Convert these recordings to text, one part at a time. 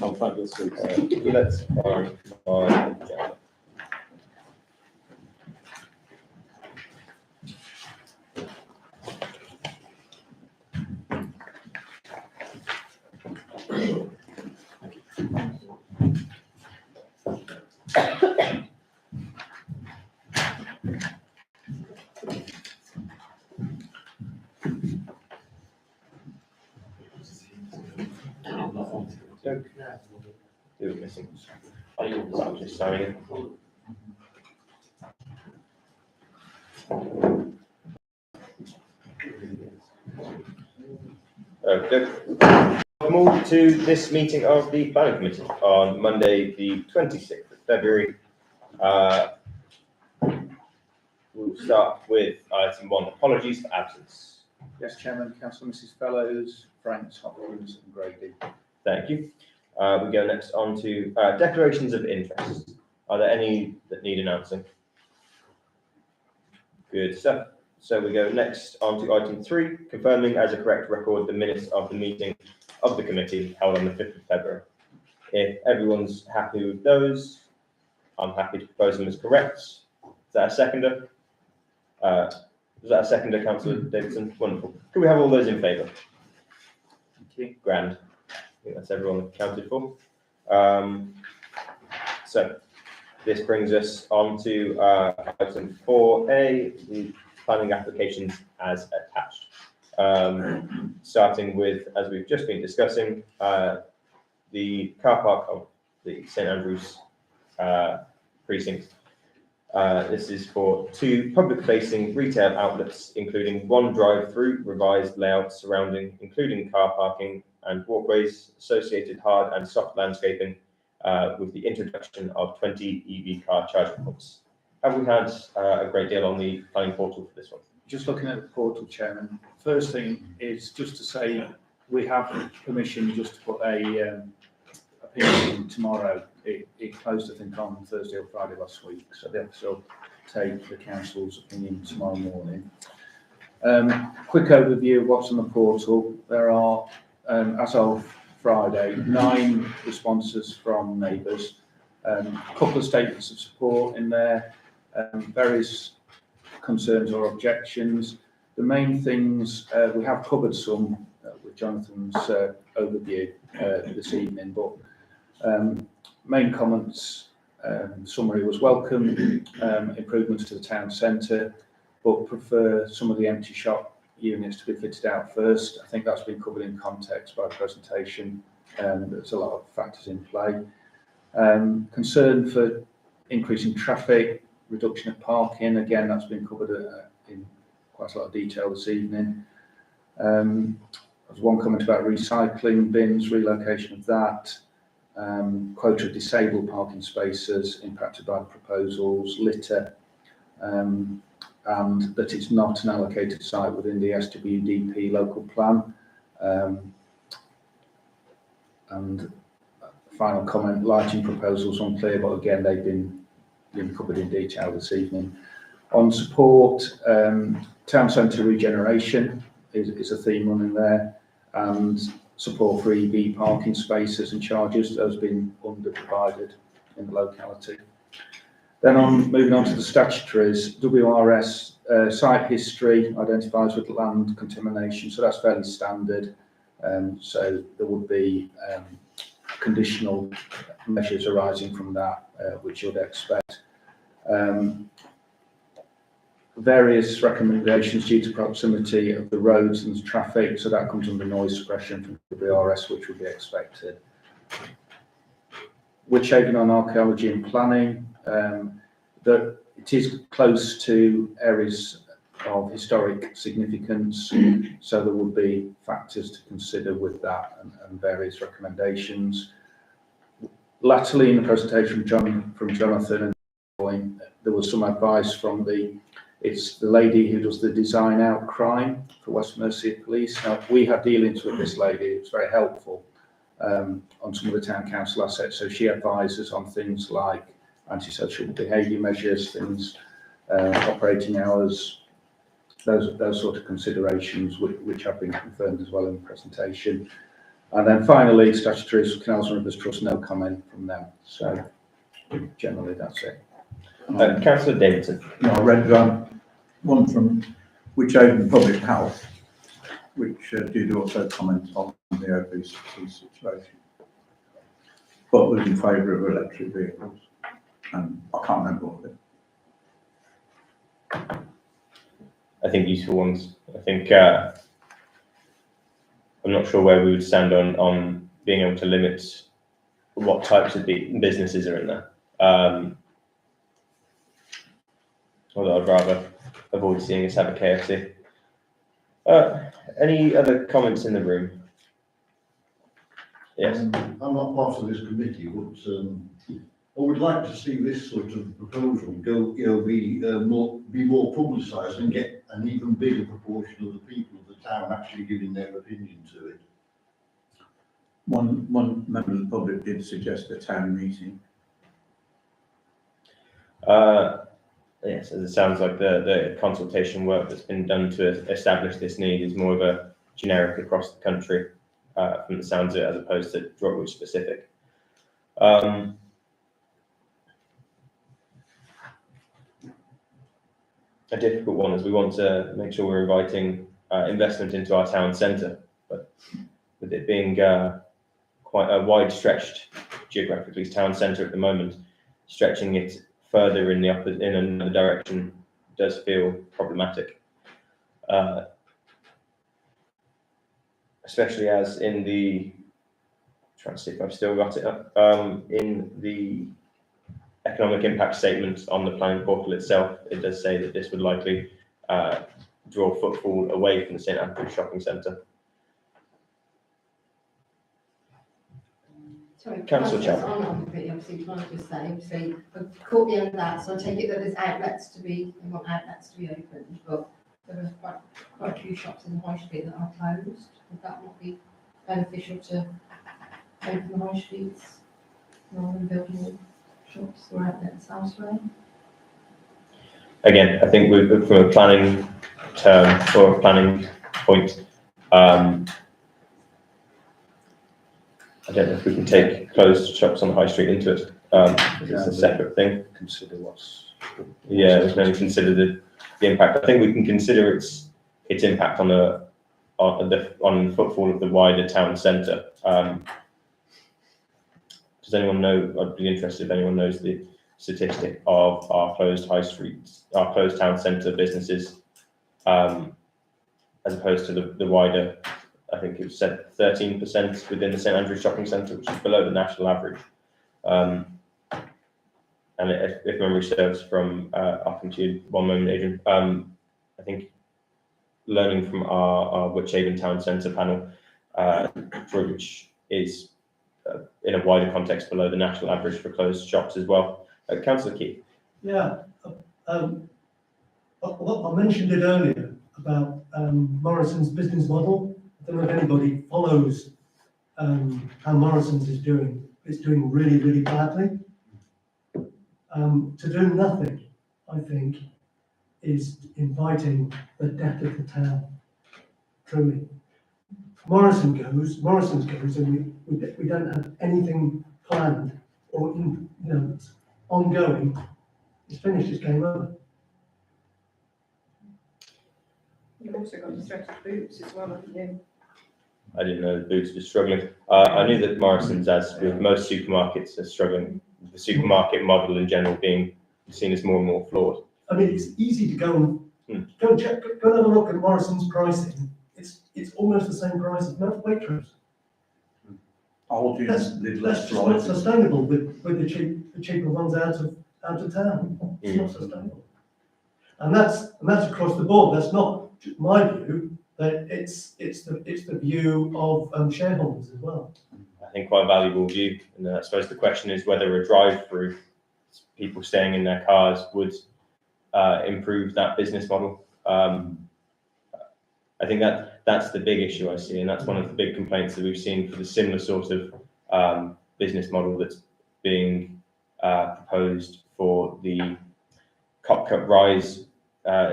I'll find this week. Let's find my agenda. Who are missing? I'm just signing it. Okay. Welcome to this meeting of the Planning Committee on Monday, the 26th of February. We'll start with item 1, apologies for absence. Yes, Chairman, Councillor Mrs Fellows, Franks, Hopkins and Grady. Thank you. We go next on to declarations of interest. Are there any that need announcing? Good stuff. So we go next on to item 3, confirming as a correct record the minutes of the meeting of the committee held on the 5th of February. If everyone's happy with those, I'm happy to propose them as correct. Is that a seconder? Is that a seconder, Councillor Davidson? Wonderful. Could we have all those in favour? Thank you. Grand. I think that's everyone accounted for. So this brings us on to item 4A, the planning applications as attached. Starting with, as we've just been discussing, the car park of the St Andrews precinct. This is for 2 public-facing retail outlets, including 1 drive-through, revised layout surrounding, including car parking and walkways, associated hard and soft landscaping, with the introduction of 20 EV car charging points. Have we had a great deal on the planning portal for this one? Just looking at the portal, Chairman, first thing is just to say we have permission just to put a opinion tomorrow. It closed, I think, on Thursday or Friday last week, so they have to still take the council's opinion tomorrow morning. Quick overview of what's on the portal. There are, as of Friday, 9 responses from neighbours, a couple of statements of support in there, various concerns or objections. The main things, we have covered some with Jonathan's overview this evening, but main comments, summary was welcome, improvements to the town centre, but prefer some of the empty shop units to be fitted out first. I think that's been covered in context by the presentation. There's a lot of factors in play. Concern for increasing traffic, reduction of parking, again that's been covered in quite a lot of detail this evening. There's one comment about recycling bins, relocation of that, quota of disabled parking spaces impacted by the proposals, litter, and that it's not an allocated site within the SWDP local plan. And final comment, lighting proposals unclear, but again they've been covered in detail this evening. On support, town centre regeneration is a theme running there, and support for EV parking spaces and charges, those have been under-provided in the locality. Then moving on to the statutories, WRS site history identifies with land contamination, so that's fairly standard. So there would be conditional measures arising from that, which you'd expect. Various recommendations due to proximity of the roads and traffic, so that comes under noise suppression from WRS, which would be expected. Woodhaven on archaeology and planning, that it is close to areas of historic significance, so there would be factors to consider with that and various recommendations. Latterly in the presentation from Jonathan, and there was some advice from the lady who does the design out crime for West Mercia Police. Now, we had dealings with this lady, it was very helpful on some of the town council assets, so she advises on things like antisocial behaviour measures, things, operating hours, those sort of considerations which have been confirmed as well in the presentation. And then finally, statutory Canals and Rivers Trust, no comment from them. So generally that's it. Councillor Davidson. No, I read one from Wychavon Public Health, which did also comment on the obesity situation, but was in favour of electric vehicles, and I can't remember what it. I think useful ones. I think I'm not sure where we would stand on being able to limit what types of businesses are in there. Although I'd rather avoid seeing us have a KFC. Any other comments in the room? Yes. I'm not part of this committee, but I would like to see this sort of proposal go, be more publicised and get an even bigger proportion of the people of the town actually giving their opinion to it. One member of the public did suggest a town meeting. Yes, as it sounds like the consultation work that's been done to establish this need is more of a generic across the country, from the sounds of it, as opposed to Droitwich specific. A difficult one, as we want to make sure we're inviting investment into our town centre, but with it being quite a wide stretched geographically town centre at the moment, stretching it further in another direction does feel problematic, especially as in the, trying to see if I've still got it up, in the economic impact statement on the planning portal itself, it does say that this would likely draw footfall away from the St Andrews shopping centre. Sorry, Councillor Chow. I'm not completely, obviously, trying to just say, obviously, I've caught the end of that, so I take it that there's outlets to be, they want outlets to be opened, but there are quite a few shops in the high street that are closed. Would that not be beneficial to open the high streets rather than building more shops or outlets elsewhere? Again, I think from a planning term or a planning point, I don't know if we can take closed shops on the high street into it. It's a separate thing. Consider what's. Yeah, we can only consider the impact. I think we can consider its impact on footfall of the wider town centre. Does anyone know? I'd be interested if anyone knows the statistic of our closed high streets, our closed town centre businesses, as opposed to the wider. I think it said 13% within the St Andrews shopping centre, which is below the national average. And if memory serves from up into one moment, Adrian, I think learning from our Wychavon Town Centre panel, which is in a wider context below the national average for closed shops as well. Councillor Keith. Yeah, I mentioned it earlier about Morrison's business model. I don't know if anybody follows how Morrison's is doing. It's doing really, really badly. To do nothing, I think, is inviting the death of the town. Truly, Morrison's goes, and we don't have anything planned or it's ongoing. It's finished. It's game over. You've also got the threat of Boots as well, haven't you? I didn't know that Boots was struggling. I knew that Morrison's, as with most supermarkets, are struggling. The supermarket model in general being seen as more and more flawed. I mean, it's easy to go and check, go and have a look at Morrison's pricing. It's almost the same price as Waitrose. I'll do That's just not sustainable with the cheaper ones out of town. It's not sustainable, and that's across the board. That's not my view. That it's the view of shareholders as well. I think quite a valuable view, and I suppose the question is whether a drive-through, people staying in their cars, would improve that business model. I think that's the big issue I see, and that's one of the big complaints that we've seen for the similar sort of business model that's being proposed for the Copcup Rise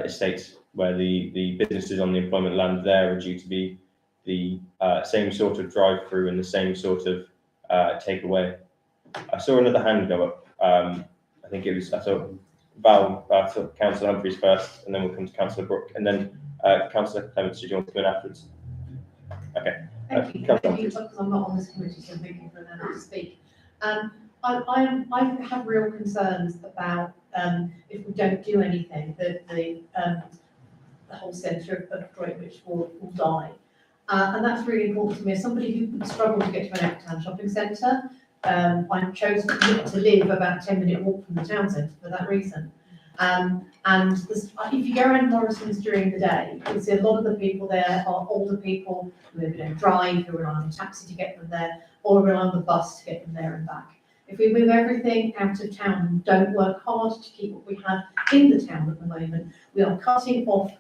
estate, where the businesses on the employment land there are due to be the same sort of drive-through and the same sort of takeaway. I saw another hand go up. I think it was, I saw Councillor Humphreys first, and then we'll come to Councillor Brooke, and then Councillor Clements, did you want to come in afterwards? Okay. Thank you, Councillor because I'm not on this committee, so I'm thinking for an hour to speak. I have real concerns about, if we don't do anything, the whole centre of Droitwich will die. And that's really important to me. As somebody who struggled to get to an out-of-town shopping centre, I chose to live about a 10-minute walk from the town centre for that reason. And if you go around Morrison's during the day, you'll see a lot of the people there are older people who maybe don't drive, who rely on a taxi to get them there, or rely on the bus to get them there and back. If we move everything out of town and don't work hard to keep what we have in the town at the moment, we are cutting off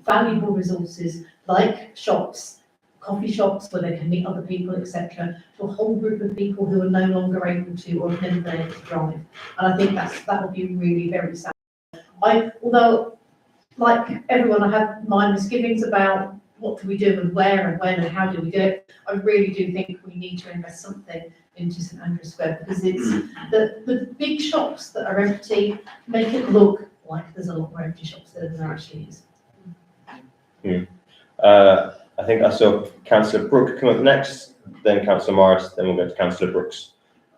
valuable resources like shops, coffee shops where they can meet other people, etc., to a whole group of people who are no longer able to or have never been able to drive. And I think that would be really very sad. Although, like everyone, I have my misgivings about what do we do and where and when and how do we do it. I really do think we need to invest something into St Andrews Square, because it's the big shops that are empty make it look like there's a lot more empty shops there than there actually is. I think I saw Councillor Brooke come up next, then Councillor Morris, then we'll go to Councillor Brooks.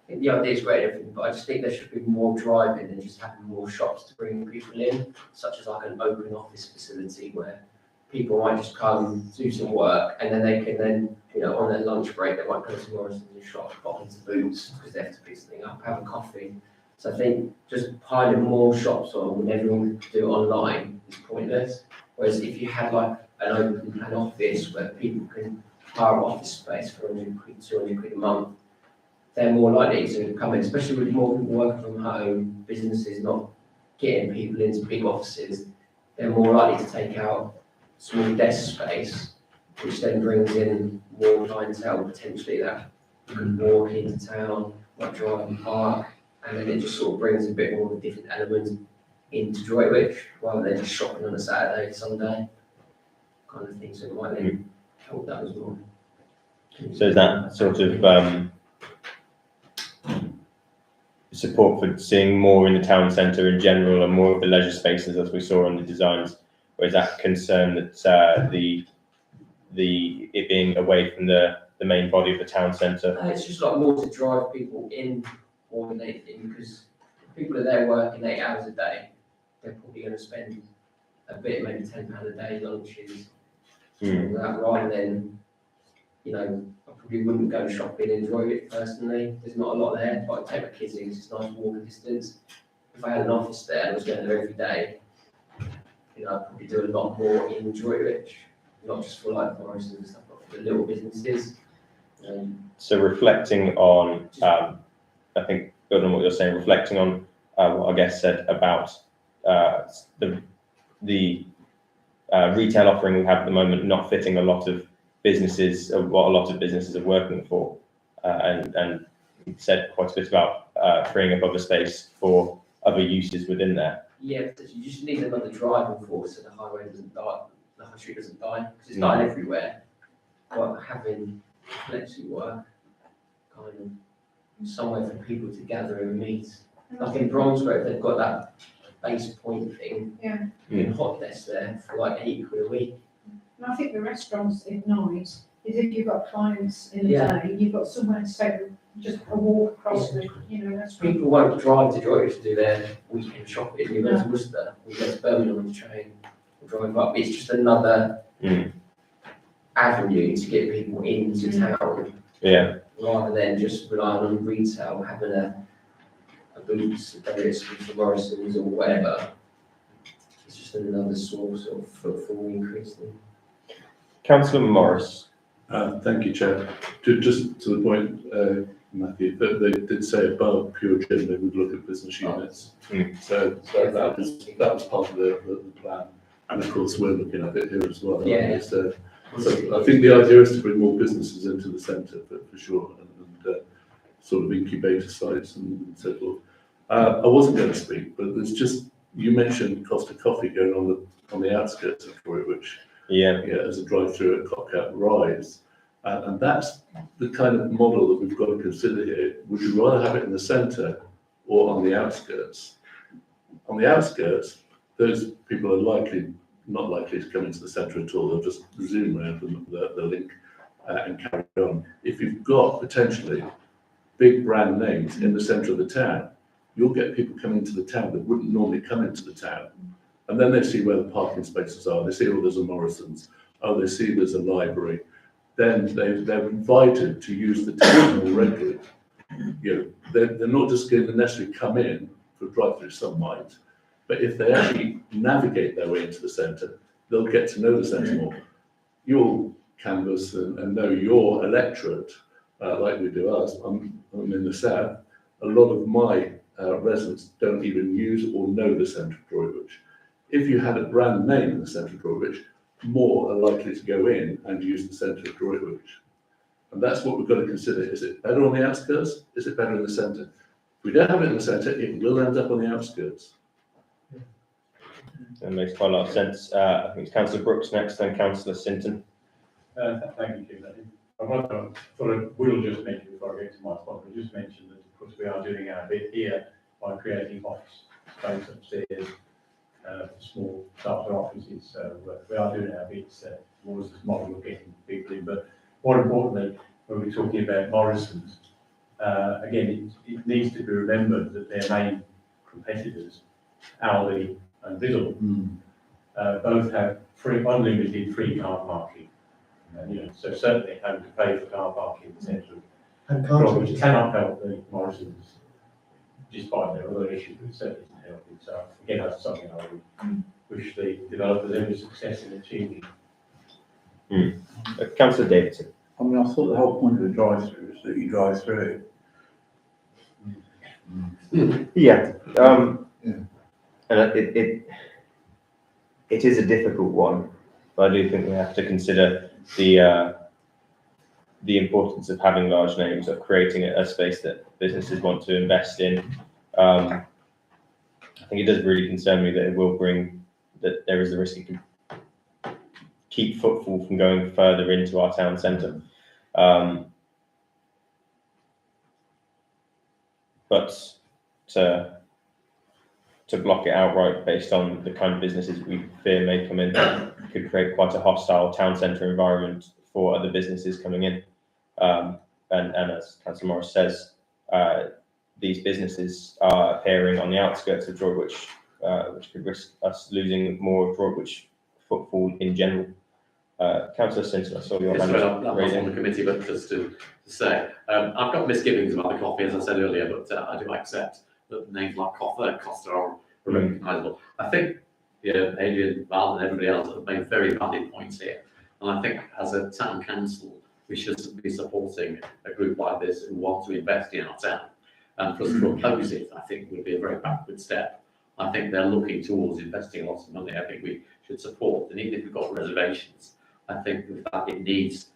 I think the idea is great, everything, but I just think there should be more driving than just having more shops to bring people in, such as like an open office facility where people might just come, do some work, and then they can then, on their lunch break, they might go to Morrison's and shop, pop into Boots because they have to pick something up, have a coffee. So I think just piling more shops on when everyone can do it online is pointless. Whereas if you had like an office where people can hire office space for 100 quid, 200 quid a month, they're more likely to come in, especially with more people working from home, businesses not getting people into big offices, they're more likely to take out small desk space, which then brings in more clientele potentially that you can walk into town, might drive and park, and then it just sort of brings a bit more of a different element into Droitwich, rather than just shopping on a Saturday, Sunday, kind of thing, so it might then help that as well. So is that sort of support for seeing more in the town centre in general and more of the leisure spaces as we saw on the designs, or is that concern that it being away from the main body of the town centre? It's just like more to drive people in more than anything, because if people are there working 8 hours a day, they're probably going to spend a bit, maybe £10 a day, lunches, that, rather than, I probably wouldn't go shopping and enjoy it personally. There's not a lot there, but I'd take my kids in because it's nice walking distance. If I had an office there and I was going there every day, I'd probably do a lot more in Droitwich, not just for like Morrison's and stuff, but for the little businesses. So reflecting on, I think, building on what you're saying, reflecting on what I guess said about the retail offering we have at the moment not fitting a lot of businesses, what a lot of businesses are working for, and said quite a bit about freeing up other space for other uses within there. Yeah, you just need another driving force so the highway doesn't die, the high street doesn't die, because it's dying everywhere. But having flexi work, kind of somewhere for people to gather and meet. Like in Bromsgrove, they've got that base point thing. Yeah. In hot desk there for like £8 a week. And I think the restaurants at night is if you've got clients in the day, you've got somewhere to take just a walk across the, restaurant. People won't drive to Droitwich to do their weekend shopping. You go to Worcester, we go to Birmingham on the train, or drive up. It's just another avenue to get people into town. Yeah. Rather than just relying on retail, having a Boots, whether it's for Morrison's or whatever. It's just another source of footfall increasing. Councillor Morris. Thank you, Chair. Just to the point, Matthew, that they did say above pure gym they would look at business units. So that was part of the plan, and of course we're looking at it here as well. Yeah. So I think the idea is to bring more businesses into the centre for sure, and sort of incubator sites and so forth. I wasn't going to speak, but there's just, you mentioned Costa Coffee going on the outskirts of Droitwich. Yeah. as a drive-through at Cockcap Rise. And that's the kind of model that we've got to consider here. Would you rather have it in the centre or on the outskirts? On the outskirts, those people are not likely to come into the centre at all. They'll just zoom around the link and carry on. If you've got potentially big brand names in the centre of the town, you'll get people coming into the town that wouldn't normally come into the town. And then they see where the parking spaces are. They see, oh, there's a Morrison's. Oh, they see there's a library. Then they're invited to use the town more regularly. They're not just going to necessarily come in for drive-through, some might, but if they actually navigate their way into the centre, they'll get to know the centre more. You'll canvass and know your electorate, like we do us. I'm in the south. A lot of my residents don't even use or know the centre of Droitwich. If you had a brand name in the centre of Droitwich, more are likely to go in and use the centre of Droitwich. And that's what we've got to consider. Is it better on the outskirts? Is it better in the centre? If we don't have it in the centre, it will end up on the outskirts. That makes quite a lot of sense. I think it's Councillor Brooks next, then Councillor Sinton. Thank you, Kim. I will just mention before I get to my spot, I just mentioned that of course we are doing our bit here by creating office space upstairs, small starter offices. So we are doing our bits towards this model of getting people in. But more importantly, when we're talking about Morrison's, again, it needs to be remembered that their main competitors, Aldi and Lidl, both have unlimited free car parking. So certainly having to pay for car parking in the centre And of which cannot help the Morrison's, despite their other issues, it certainly isn't helping. So again, that's something I would wish the developers every success in achieving. Councillor Davidson. I mean, I thought the whole point of the drive-through is that you drive through it. Yeah. And it is a difficult one, but I do think we have to consider the importance of having large names, of creating a space that businesses want to invest in. I think it does really concern me that it will bring, that there is the risk it can keep footfall from going further into our town centre. But to block it outright based on the kind of businesses we fear may come in could create quite a hostile town centre environment for other businesses coming in. And as Councillor Morris says, these businesses are appearing on the outskirts of Droitwich, which could risk us losing more of Droitwich footfall in general. Councillor Sinton, I saw your hand That was on the committee, but just to say, I've got misgivings about the coffee, as I said earlier, but I do accept that names like Costa are recognisable. I think Adrian, Val and everybody else have made very valid points here. And I think as a town council, we should be supporting a group like this who want to invest in our town. And for us to oppose it, I think would be a very backward step. I think they're looking towards investing lots of money. I think we should support, and even if we've got reservations, I think that it needs,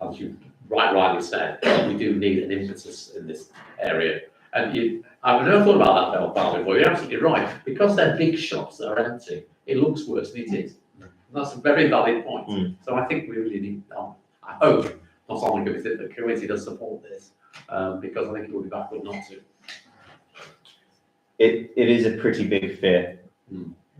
as you rightly said, we do need an impetus in this area. And I've never thought about that, Val, before. You're absolutely right. Because they're big shops that are empty, it looks worse than it is. And that's a very valid point. So I think we really need, I hope, not only the committee does support this, because I think it would be backward not to. It is a pretty big fear,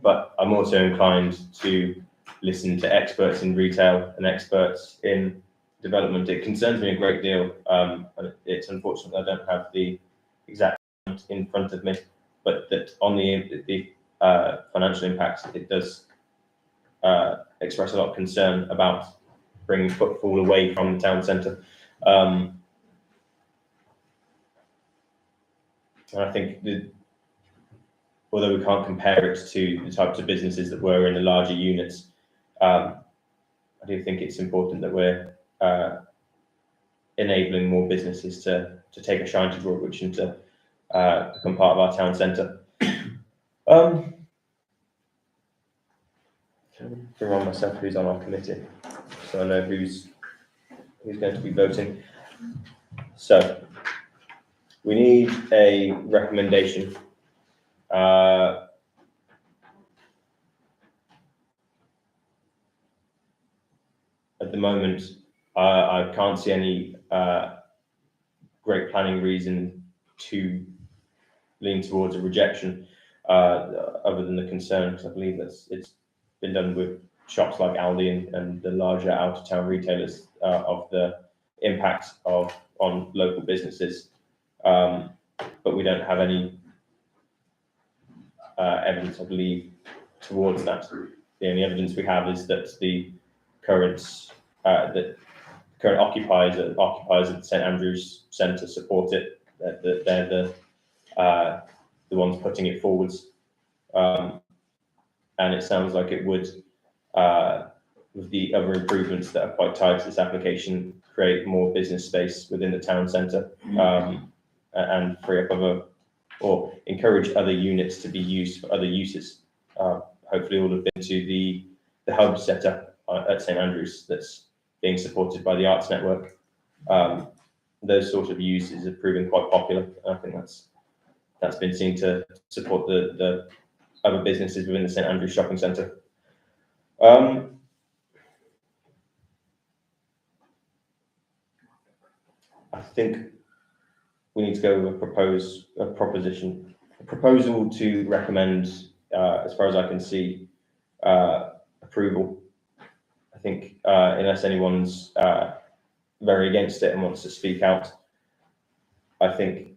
but I'm also inclined to listen to experts in retail and experts in development. It concerns me a great deal. And it's unfortunate I don't have the exact amount in front of me, but that on the financial impacts, it does express a lot of concern about bringing footfall away from the town centre. And I think although we can't compare it to the types of businesses that were in the larger units, I do think it's important that we're enabling more businesses to take a shine to Droitwich and to become part of our town centre. Remind myself who's on our committee, so I know who's going to be voting. So we need a recommendation. the moment, I can't see any great planning reason to lean towards a rejection, other than the concern, because I believe it's been done with shops like Aldi and the larger out of town retailers, of the impact on local businesses. But we don't have any evidence, I believe, towards that. The only evidence we have is that the current occupiers at St Andrew's Centre support it. That they're the ones putting it forwards, and it sounds like it would, with the other improvements that are quite tied to this application, create more business space within the town centre, and free up or encourage other units to be used for other uses. Hopefully all have been to the hub set up at St Andrews that's being supported by the Arts Network. Those sort of uses are proving quite popular. I think that's been seen to support the other businesses within the St Andrews shopping centre. I think we need to go with a proposal to recommend, as far as I can see, approval. I think unless anyone's very against it and wants to speak out, I think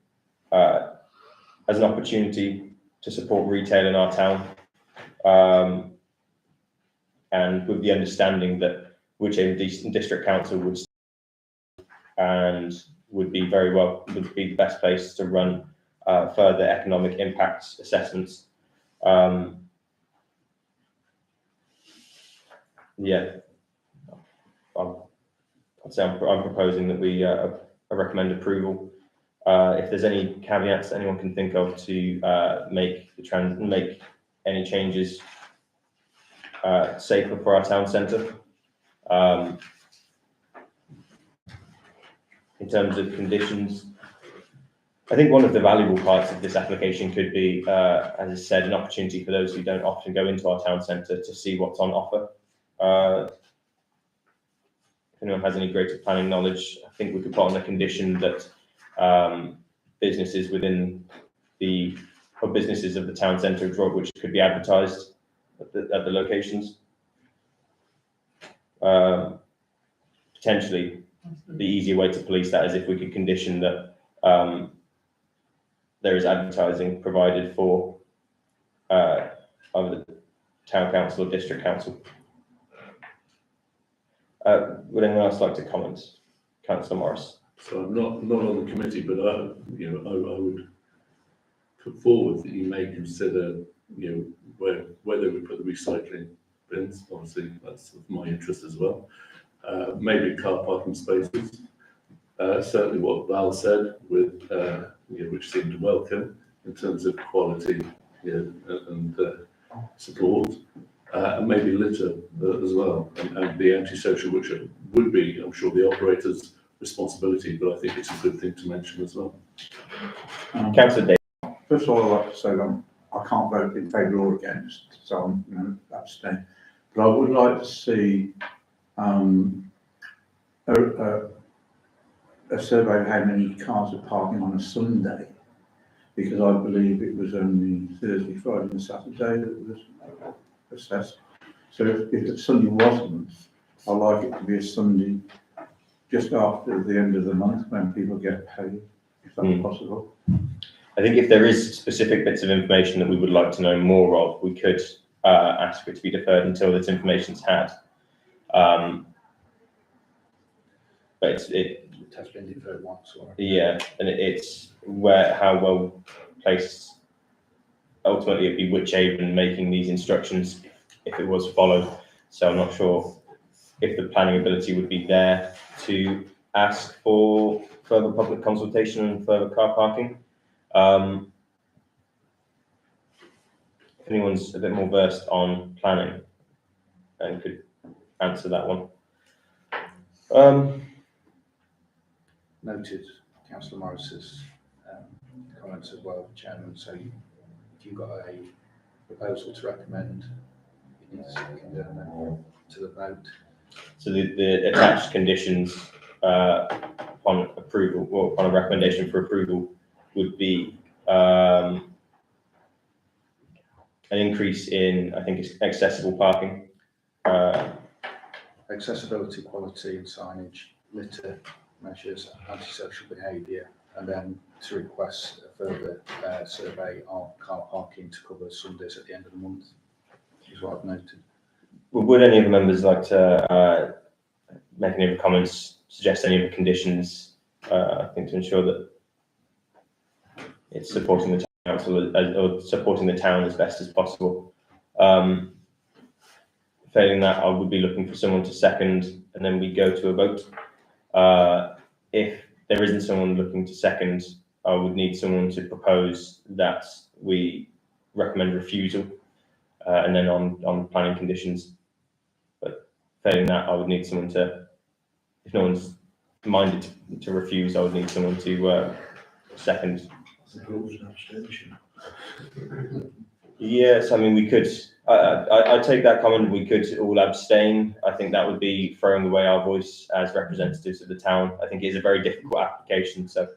as an opportunity to support retail in our town, and with the understanding that whichever district council would be the best place to run further economic impact assessments. Yeah, I'd say I'm proposing that we recommend approval. If there's any caveats anyone can think of to make any changes safer for our town centre. In terms of conditions, I think one of the valuable parts of this application could be, as I said, an opportunity for those who don't often go into our town centre to see what's on offer. If anyone has any greater planning knowledge, I think we could put on the condition that businesses within the businesses of the town centre of Droitwich could be advertised at the locations. Potentially, the easier way to police that is if we could condition that there is advertising provided for either the town council or district council. Would anyone else like to comment? Councillor Morris. So I'm not on the committee, but I would put forward that you may consider, whether we put the recycling bins. Obviously, that's of my interest as well. Maybe car parking spaces. Certainly, what Val said, with which seemed welcome in terms of quality, and support. And maybe litter as well, and the antisocial, which would be, I'm sure, the operator's responsibility, but I think it's a good thing to mention as well. Councillor Davis. First of all, I'd like to say that I can't vote in favour or against, so I'm abstain. But I would like to see a survey of how many cars are parking on a Sunday, because I believe it was only Thursday, Friday and Saturday that was assessed. So if Sunday wasn't, I'd like it to be a Sunday just after the end of the month when people get paid, if that's possible. I think if there is specific bits of information that we would like to know more of, we could ask for it to be deferred until this information's had. But it has been deferred once. Yeah, and it's how well placed ultimately it'd be Wychavon making these instructions if it was followed. So I'm not sure if the planning ability would be there to ask for further public consultation and further car parking. If anyone's a bit more versed on planning and could answer that one. Noted Councillor Morris's comments as well, Chairman. So if you've got a proposal to recommend, you need to second it and then to the vote. So the attached conditions upon approval, or upon a recommendation for approval, would be an increase in, I think it's accessible parking. Accessibility, quality and signage, litter measures, antisocial behaviour, and then to request a further survey of car parking to cover Sundays at the end of the month, is what I've noted. Would any of the members like to make any of the comments, suggest any of the conditions, I think to ensure that it's supporting the council or supporting the town as best as possible. Failing that, I would be looking for someone to second, and then we go to a vote. If there isn't someone looking to second, I would need someone to propose that we recommend refusal, and then on planning conditions. But failing that, I would need someone to, if no one's minded to refuse, I would need someone to second. Yes, I mean, we could, I take that comment, we could all abstain. I think that would be throwing away our voice as representatives of the town. I think it is a very difficult application, so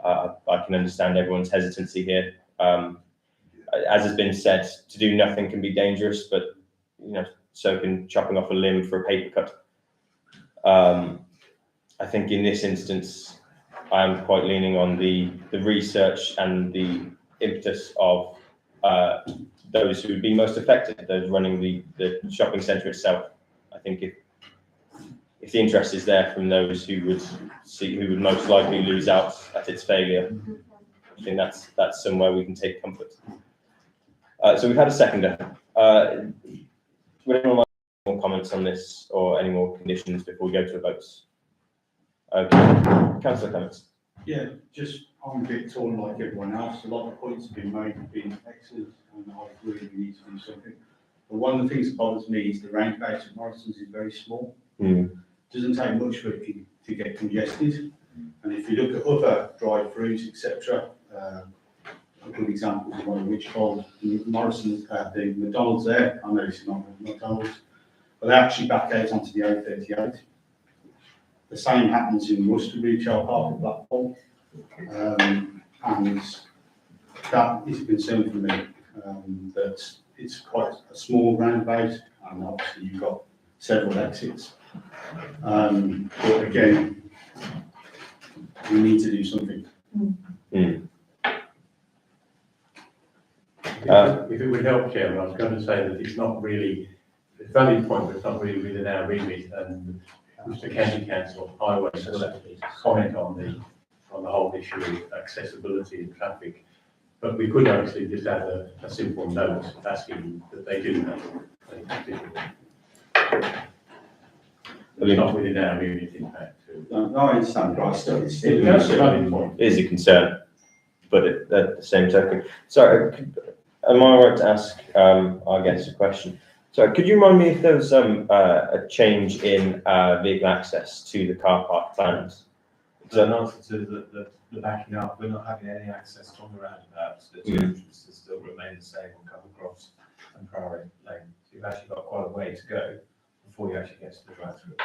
I can understand everyone's hesitancy here. As has been said, to do nothing can be dangerous, but you know, so can chopping off a limb for a paper cut. I think in this instance, I am quite leaning on the research and the impetus of those who would be most affected, those running the shopping centre itself. I think if the interest is there from those who would most likely lose out at its failure, I think that's somewhere we can take comfort. So we've had a seconder. Would anyone like more comments on this or any more conditions before we go to the votes? Okay, councillor Clements. Yeah, just I'm a bit torn like everyone else. A lot of points have been made, have been excellent, and I agree we need to do something. But one of the things that bothers me is the roundabout at Morrison's is very small. Doesn't take much for it to get congested. And if you look at other drive-throughs, etc., a good example is one of which called Morrison's, the McDonald's there. I know it's not McDonald's, but they actually back out onto the A38. The same happens in Worcester Retail Park at Blackpool, and that is a concern for me, that it's quite a small roundabout, and obviously you've got several exits. But again, we need to do something. If it would help, Chairman, I was going to say that it's not really, it's a valid point, but it's not really within our remit, and Mr. County Council Highways will comment on the whole issue of accessibility and traffic. But we could actually just add a simple note asking that they do that. It's not within our remit, in fact. No, I understand, but I still, it's still. That's a valid point. It is a concern, but at the same token, sorry, am I right to ask our guest a question? So could you remind me if there was a change in vehicle access to the car park plans? So in answer to the backing up, we're not having any access from the roundabouts. The two entrances still remain the same on Covercross and Priory Lane. So you've actually got quite a way to go before you actually get to the drive-through.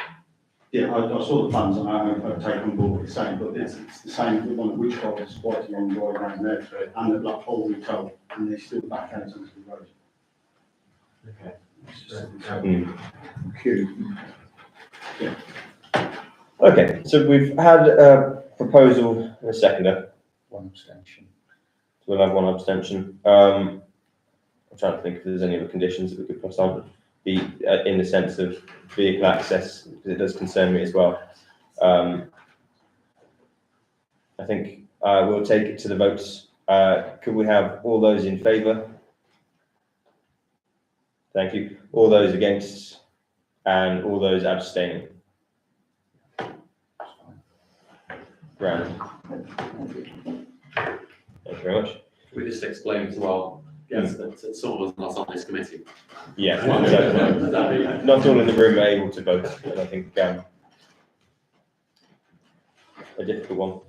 Yeah, I saw the plans and I've taken on board what you're saying, but it's the same with one of which is quite a long drive around there, and the Blackpool Retail, and they still back out onto the road. Okay. Okay, so we've had a proposal and a seconder. One abstention. We'll have one abstention. I'm trying to think if there's any other conditions that we could put on. In the sense of vehicle access, because it does concern me as well. I think we'll take it to the votes. Could we have all those in favour? Thank you. All those against, and all those abstaining. Grand. Thank you very much. Can we just explain to our guests that some of us are not on this committee? Yeah, exactly. Not all in the room are able to vote, and I think a difficult one.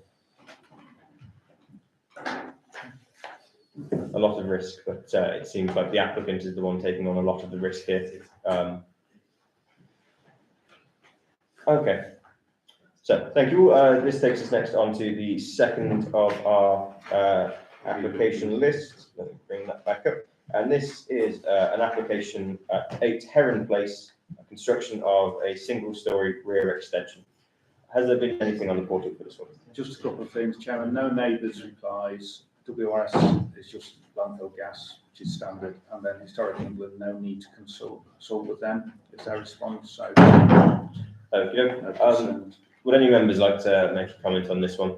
A lot of risk, but it seems like the applicant is the one taking on a lot of the risk here. Okay. So, thank you. This takes us next on to the second of our application list. Let me bring that back up. And this is an application at 8 Heron Place, a construction of a single-storey rear extension. Has there been anything on the portal for this one? Just a couple of things, Chairman. No neighbours replies. WRS is just landfill gas, which is standard. And then Historic England, no need to consult with them. Is their response? So, Okay. no concern. Would any members like to make a comment on this one?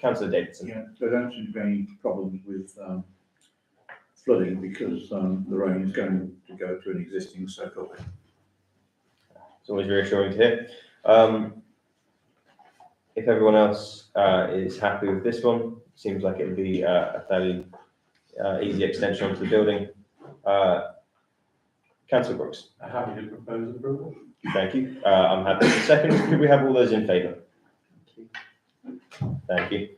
Councillor Davidson. Yeah, there don't seem to be any problems with flooding because the rain is going to go to an existing circle. It's always reassuring to hear. If everyone else is happy with this one, seems like it would be a fairly easy extension onto the building. Councillor Brooks. I'm happy to propose approval. Thank you. I'm happy to second. Could we have all those in favour? Thank you.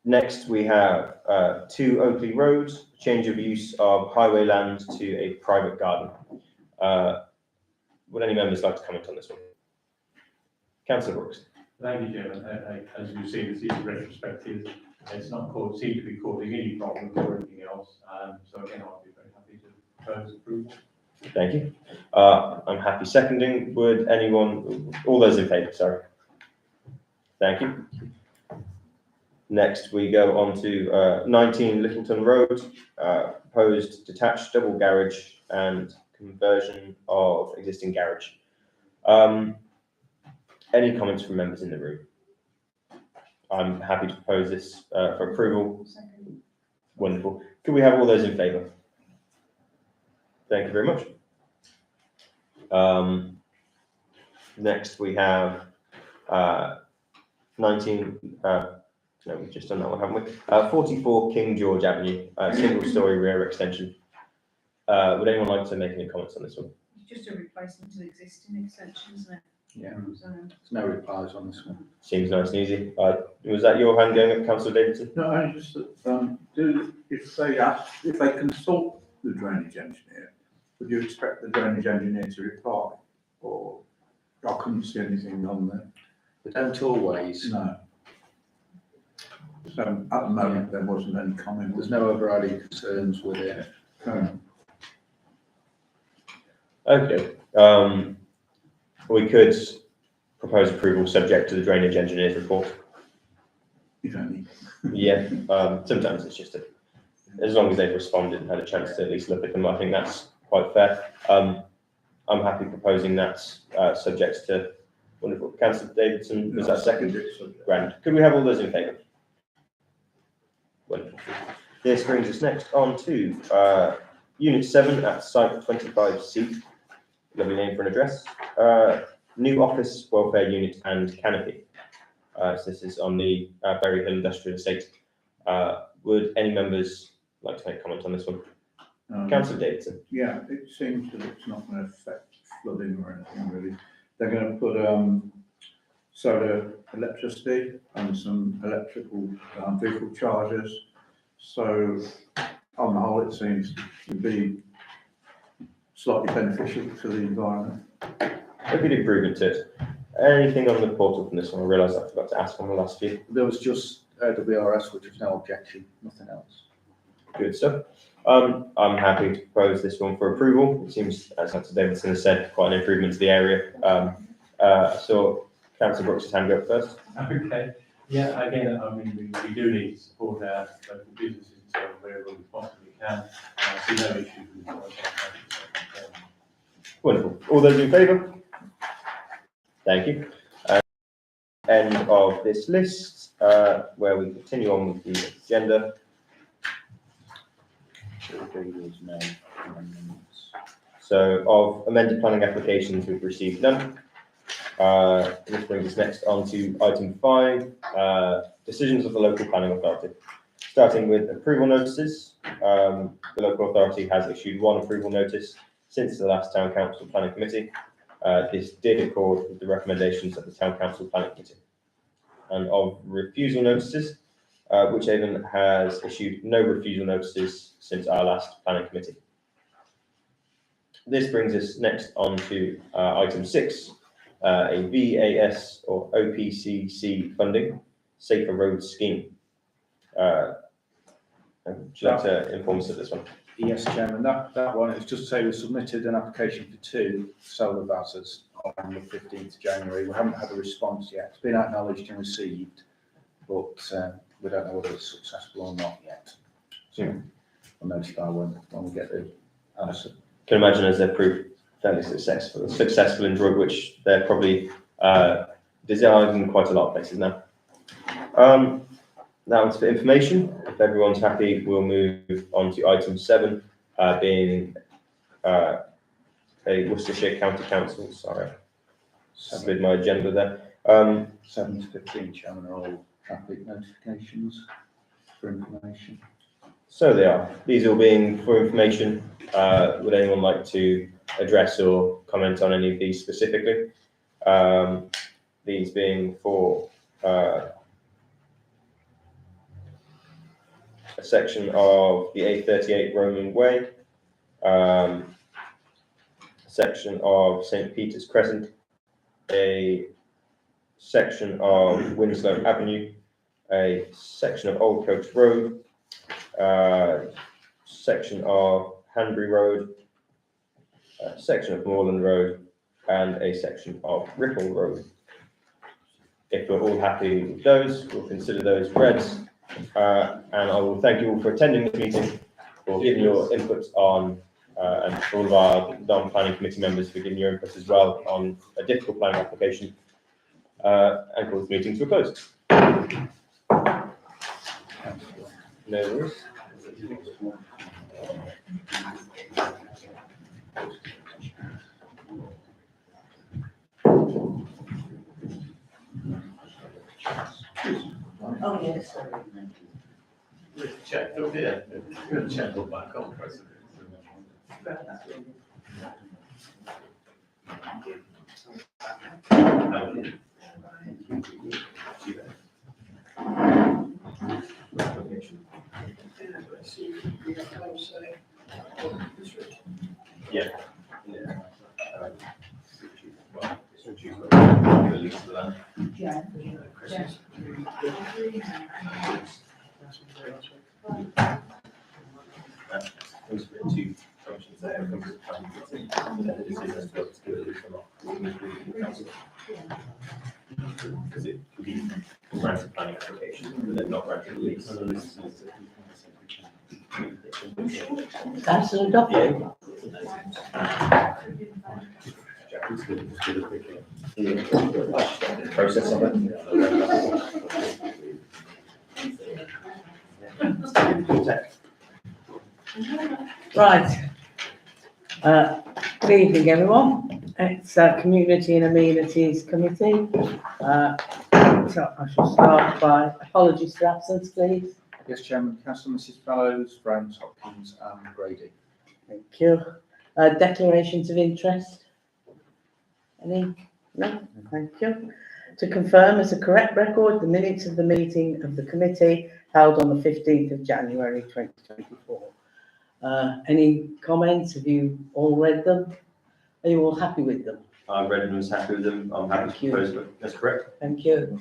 Next, we have 2 Oakley Road, change of use of highway land to a private garden. Would any members like to comment on this one? Councillor Brooks. Thank you, Chairman. As you've seen, this is retrospective. It's not seem to be causing any problems or anything else. So again, I'll be very happy to propose approval. Thank you. I'm happy seconding. Would anyone, all those in favour, sorry. Thank you. Next, we go on to 19 Littletown Road, proposed detached double garage and conversion of existing garage. Any comments from members in the room? I'm happy to propose this for approval. Wonderful. Could we have all those in favour? Thank you very much. Next, we have 19, no, we've just done that one, haven't we? 44 King George Avenue, single-storey rear extension. Would anyone like to make any comments on this one? It's just a replacement of the existing extension, isn't it? Yeah, So, there's no replies on this one. Seems nice and easy. Was that your hand going up, Councillor Davidson? No, only just that, if they consult the drainage engineer, would you expect the drainage engineer to reply? Or I couldn't see anything on there. They don't always. No. So at the moment, there wasn't any comment. There's no overriding concerns with it. No. Okay. We could propose approval subject to the drainage engineer's report. If only. Yeah, sometimes it's just as long as they've responded and had a chance to at least look at them, I think that's quite fair. I'm happy proposing that subject to wonderful. Councillor Davidson, was that second? Grand. Could we have all those in favour? Wonderful. This brings us next on to Unit 7 at Site 25C. Lovely name for an address. New office, welfare unit and canopy. So this is on the Berry Hill Industrial Estate. Would any members like to make comment on this one? Councillor Davidson. Yeah, it seems that it's not going to affect flooding or anything really. They're going to put solar electricity and some electrical vehicle chargers. So on the whole, it seems to be slightly beneficial to the environment. A good improvement to it. Anything on the portal from this one? I realise I forgot to ask on the last few. There was just WRS, which was no objection, nothing else. Good stuff. I'm happy to propose this one for approval. It seems, as Councillor Davidson has said, quite an improvement to the area. So Councillor Brooks' hand go up first. Okay. Yeah, again, I mean, we do need to support our local businesses in terms of wherever we possibly can. I see no issues with it. Wonderful. All those in favour? Thank you. End of this list, where we continue on with the agenda. So of amended planning applications, we've received none. This brings us next on to item 5, decisions of the local planning authority. Starting with approval notices, the local authority has issued 1 approval notice since the last Town Council Planning Committee. This did accord with the recommendations of the Town Council Planning Committee. And of refusal notices, Wychavon has issued no refusal notices since our last Planning Committee. This brings us next on to item 6, a VAS or OPCC funding, Safer Roads Scheme. Would you like to inform us of this one? Yes, Chairman, that one, it's just to say we submitted an application for 2 solar VASs on the 15th of January. We haven't had a response yet. It's been acknowledged and received, but we don't know whether it's successful or not yet. So we'll notify when we get the answer. Can imagine as they've proved fairly successful in Drug, which they're probably designed in quite a lot of places now. Now it's for information. If everyone's happy, we'll move on to item 7, being a Worcestershire County Council. Sorry, with my agenda there. 7 to 15, Chairman, are all traffic notifications for information. So they are. These all being for information. Would anyone like to address or comment on any of these specifically? These being for a section of the A38 Roman Way, a section of St. Peter's Crescent, a section of Winslow Avenue, a section of Old Coach Road, section of Hanbury Road, a section of Moorland Road, and a section of Ripple Road. If we're all happy with those, we'll consider those read. And I will thank you all for attending this meeting, for giving your input on, and for all of our non-planning committee members for giving your input as well on a difficult planning application, and call this meeting to a close. No worries. Oh, yes. Check up here. We'll check up back on President. Yeah. Those are the 2 functions there. Because it could be granted planning application, but then not granted lease. That's adopted. Process of it. Right. Good evening, everyone. It's Community and Amenities Committee. So I shall start by apologies for absence, please. Yes, Chairman, Councillor Mrs Fellows, Browns, Hopkins and Grady. Thank you. Declarations of interest? Any? No? Thank you. To confirm as a correct record the minutes of the meeting of the committee held on the 15th of January 2024. Any comments? Have you all read them? Are you all happy with them? I've read and was happy with them. I'm happy to propose them. That's correct. Thank you.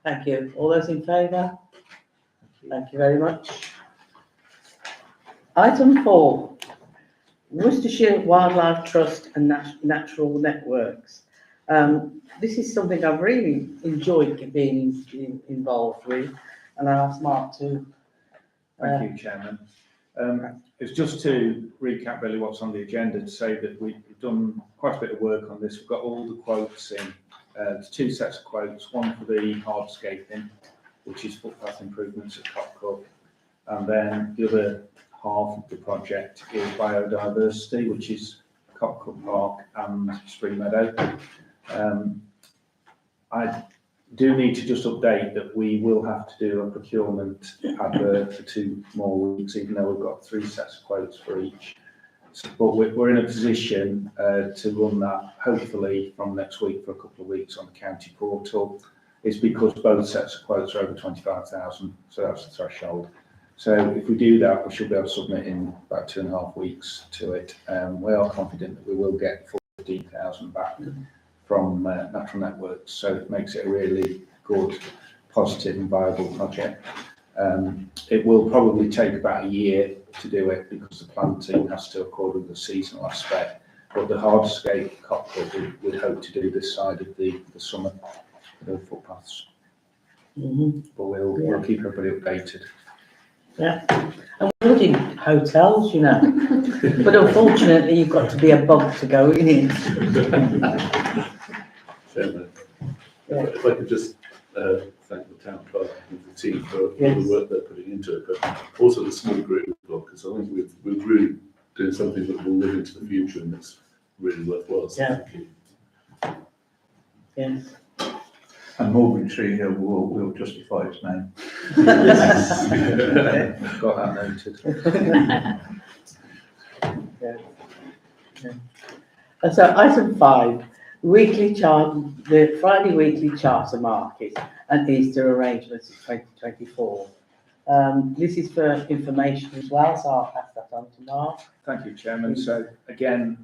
Thank you. All those in favour? Thank you very much. Item 4, Worcestershire Wildlife Trust and Natural Networks. This is something I've really enjoyed being involved with, and I asked Mark to. Thank you, Chairman. It's just to recap really what's on the agenda, to say that we've done quite a bit of work on this. We've got all the quotes in, 2 sets of quotes, one for the hardscaping, which is footpath improvements at Cockcup, and then the other half of the project is biodiversity, which is Cockcup Park and Spring Meadow. I do need to just update that we will have to do a procurement advert for 2 more weeks, even though we've got 3 sets of quotes for each. So, but we're in a position to run that hopefully from next week for a couple of weeks on the county portal. It's because both sets of quotes are over 25,000, so that's the threshold. So if we do that, we should be able to submit in about 2.5 weeks to it. We are confident that we will get 15,000 back from Natural Networks, so it makes it a really good, positive and viable project. It will probably take about a year to do it because the planting has to accord with the seasonal aspect, but the hardscape cockpit we'd hope to do this side of the summer, the footpaths. But we'll keep everybody updated. Yeah, and we're looking at hotels, you know, but unfortunately you've got to be a bug to go in it. Chairman, if I could just thank the town clerk and the team for all the work they're putting into it, but also the small group as well, because I think we're really doing something that will live into the future and it's really worthwhile. So thank you. Yes. And Morgan Tree Hill will justify its name. Got that noted. And so item 5, the Friday weekly charter market and Easter arrangements of 2024. This is for information as well, so I'll pass that on to Mark. Thank you, Chairman. So again,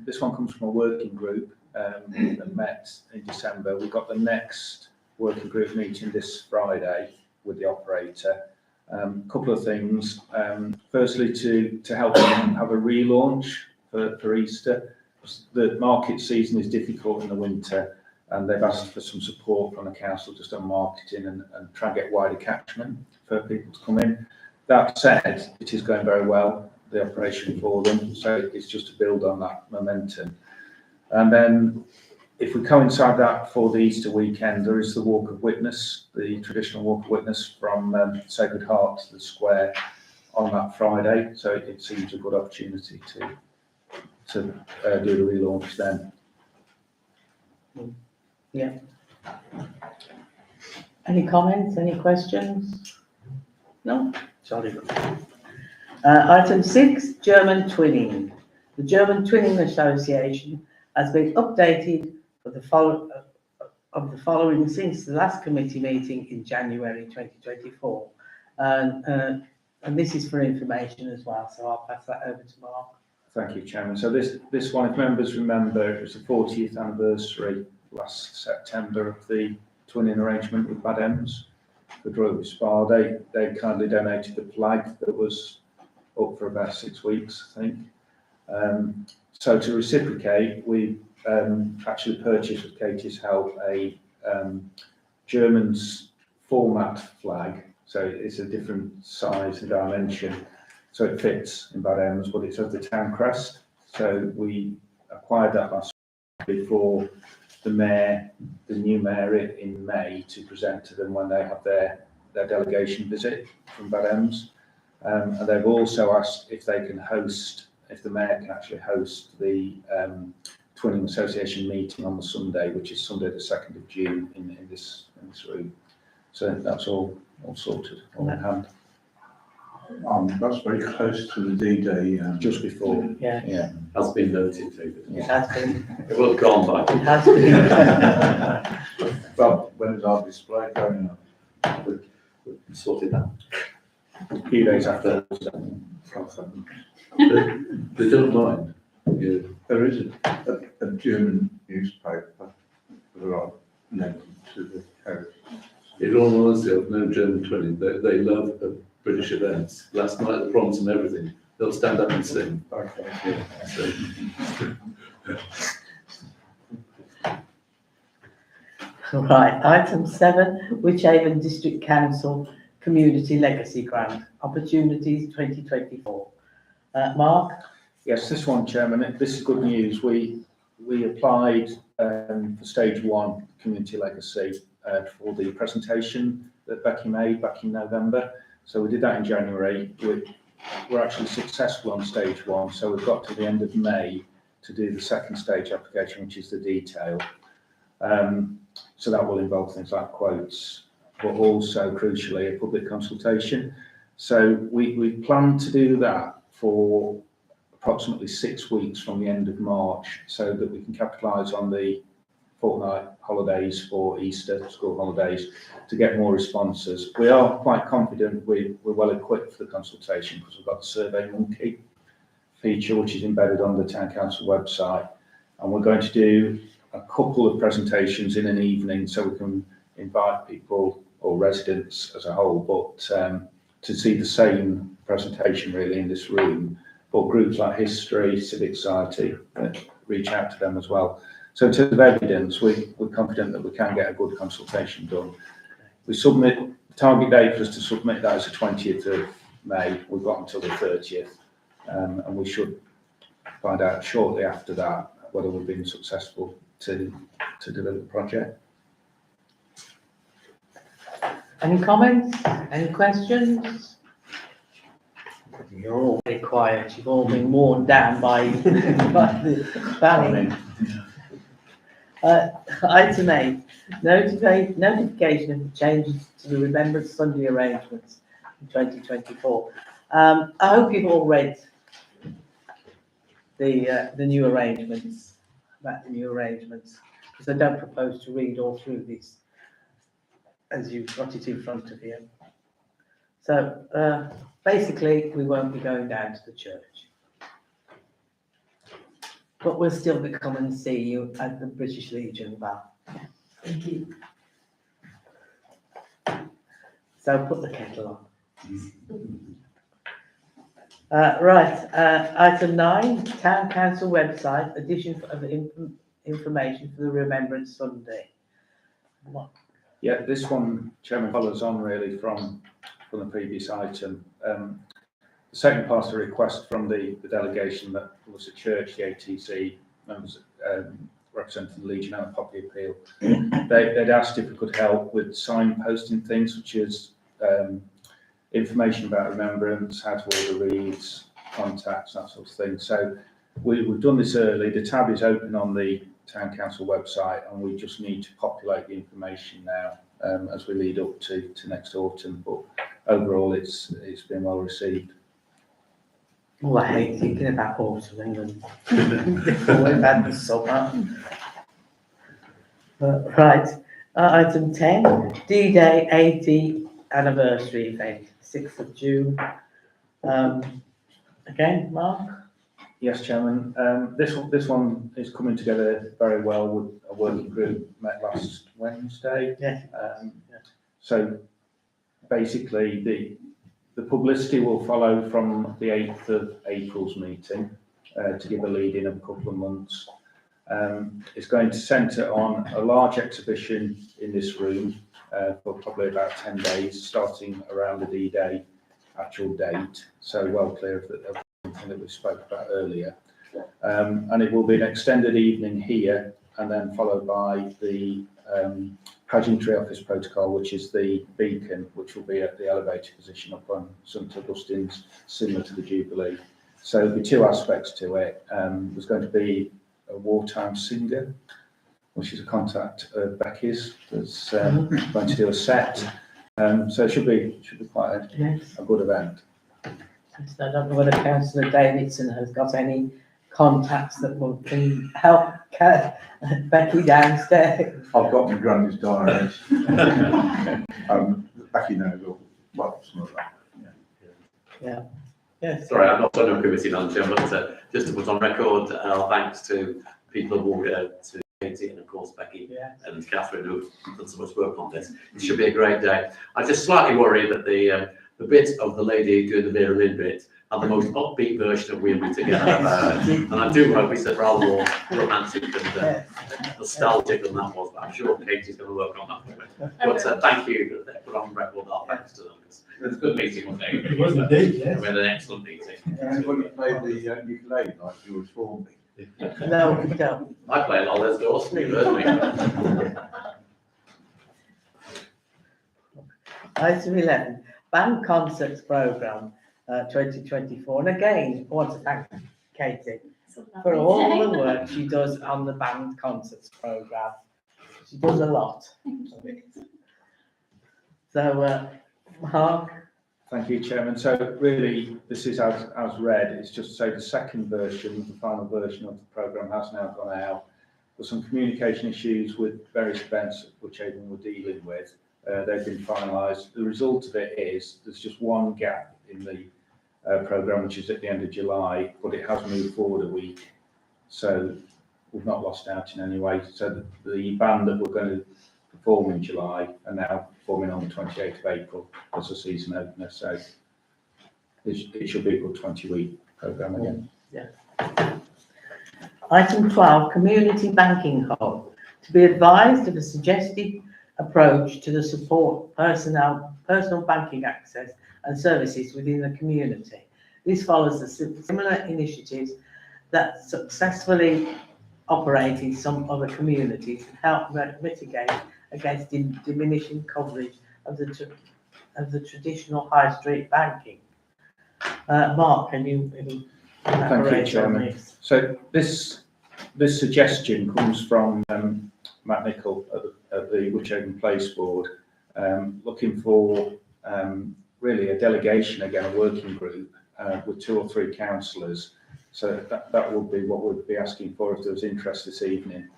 this one comes from a working group that met in December. We've got the next working group meeting this Friday with the operator. Couple of things. Firstly, to help them have a relaunch for Easter. The market season is difficult in the winter, and they've asked for some support from the council just on marketing and try and get wider catchment for people to come in. That said, it is going very well, the operation for them, so it's just to build on that momentum. And then if we coincide that for the Easter weekend, there is the Walk of Witness, the traditional Walk of Witness from Sacred Heart to the Square on that Friday, so it seems a good opportunity to do the relaunch then. Yeah. Any comments, any questions? No? Sorry. Item 6, German twinning. The German Twinning Association has been updated for the following since the last committee meeting in January 2024. And this is for information as well, so I'll pass that over to Mark. Thank you, Chairman. So this one, if members remember, it was the 40th anniversary last September of the twinning arrangement with Bad Ems for Droitwich Spa. They kindly donated the flag that was up for about 6 weeks, I think. So to reciprocate, we actually purchased with Katie's help a German format flag. So it's a different size and dimension. So it fits in Bad Ems, but it's of the town crest. So we acquired that last week before the new mayor in May to present to them when they have their delegation visit from Bad Ems. And they've also asked if they can host, if the mayor can actually host the Twinning Association meeting on the Sunday, which is Sunday the 2nd of June in this room. So that's all sorted, all in hand. That's very close to the D-Day. Just before. Yeah. Has been noted, David. It has been. It will have gone by. It has been. Well, when is our display going up? We've sorted that. A few days after. They don't mind. Yeah. There is a German newspaper that are linked to the heritage. In all honesty, I've known German twinning. They love British events. Last night, the proms and everything. They'll stand up and sing. Okay. Yeah, so. Right, item 7, Wychavon District Council Community Legacy Grant, Opportunities 2024. Mark? Yes, this one, Chairman, this is good news. We applied for stage 1 Community Legacy for the presentation that Becky made back in November. So we did that in January. We're actually successful on stage 1, so we've got to the end of May to do the second stage application, which is the detail. So that will involve things like quotes, but also crucially a public consultation. So we plan to do that for approximately 6 weeks from the end of March, so that we can capitalise on the fortnight holidays for Easter, school holidays, to get more responses. We are quite confident we're well equipped for the consultation because we've got the Survey Monkey feature, which is embedded on the Town Council website. And we're going to do a couple of presentations in an evening so we can invite people or residents as a whole, but to see the same presentation really in this room. But groups like History, Civic Society, reach out to them as well. So in terms of evidence, we're confident that we can get a good consultation done. We submit, the target date for us to submit that is the 20th of May. We've got until the 30th, and we should find out shortly after that whether we've been successful to deliver the project. Any comments? Any questions? You're all very quiet. You've all been worn down by the planning. Item 8, notification of the changes to the Remembrance Sunday arrangements in 2024. I hope you've all read the new arrangements, because I don't propose to read all through this as you've got it in front of you. So basically, we won't be going down to the church, but we'll still be come and see you at the British Legion bar. Thank you. So put the kettle on. Right, item 9, Town Council website, addition of information for the Remembrance Sunday. What? Yeah, this one, Chairman, follows on really from the previous item. The second part of the request from the delegation that was the church, the ATC members representing the Legion and the Poppy Appeal. They'd asked if we could help with signposting things such as information about remembrance, how to order reeds, contacts, that sort of thing. So we've done this early. The tab is open on the Town Council website, and we just need to populate the information now as we lead up to next autumn. But overall, it's been well received. Oh, I hate thinking about autumn England before we've had the summer. Right, item 10, D-Day 80th anniversary event, 6th of June. Again, Mark? Yes, Chairman. This one is coming together very well with a working group met last Wednesday. Yeah. So basically, the publicity will follow from the 8th of April's meeting to give a lead in a couple of months. It's going to centre on a large exhibition in this room for probably about 10 days, starting around the D-Day actual date. So well clear of everything that we spoke about earlier. And it will be an extended evening here, and then followed by the pageantry office protocol, which is the beacon, which will be at the elevated position up on St Augustine's, similar to the Jubilee. So there'll be two aspects to it. There's going to be a wartime singer, which is a contact of Becky's, that's going to do a set. So it should be quite a good event. I don't know whether Councillor Davidson has got any contacts that can help Becky downstairs. I've got my granny's diary. Becky knows all, well, some of that. Yeah. Yes. Sorry, I'm not on the committee, Madam Chair, but just to put on record, our thanks to people who walked to Katie and of course Becky and Catherine who've done so much work on this. It should be a great day. I just slightly worry that the bit of the lady doing the Vera Lynn bit and the most upbeat version of We'll Be Together. And I do hope it's rather more romantic and nostalgic than that was, but I'm sure Katie's going to work on that. But thank you for on record our thanks to them. It's a good meeting one day. It was indeed, yes. We had an excellent meeting. Anybody played the ukulele like George Formby? No, we don't. I play a lot, there's Dawson, you heard me. Item 11, Band Concerts Programme 2024. And again, I want to thank Katie for all the work she does on the Band Concerts Programme. She does a lot. So, Mark? Thank you, Chairman. So really, this is as read. It's just to say the second version, the final version of the programme has now gone out. There's some communication issues with various events which Avon were dealing with. They've been finalised. The result of it is there's just one gap in the programme, which is at the end of July, but it has moved forward a week. So we've not lost out in any way. So the band that we're going to perform in July are now performing on the 28th of April as a season opener. So it should be a good 20-week programme again. Item 12, Community Banking Hub. To be advised of a suggested approach to the support personal banking access and services within the community. This follows the similar initiatives that successfully operate in some other communities and help mitigate against diminishing coverage of the traditional high street banking. Mark, can you elaborate on Chairman. this? So this suggestion comes from Matt Nichol at the Whichehaven Place Board, looking for really a delegation, again, a working group with 2 or 3 councillors. So that would be what we'd be asking for if there was interest this evening.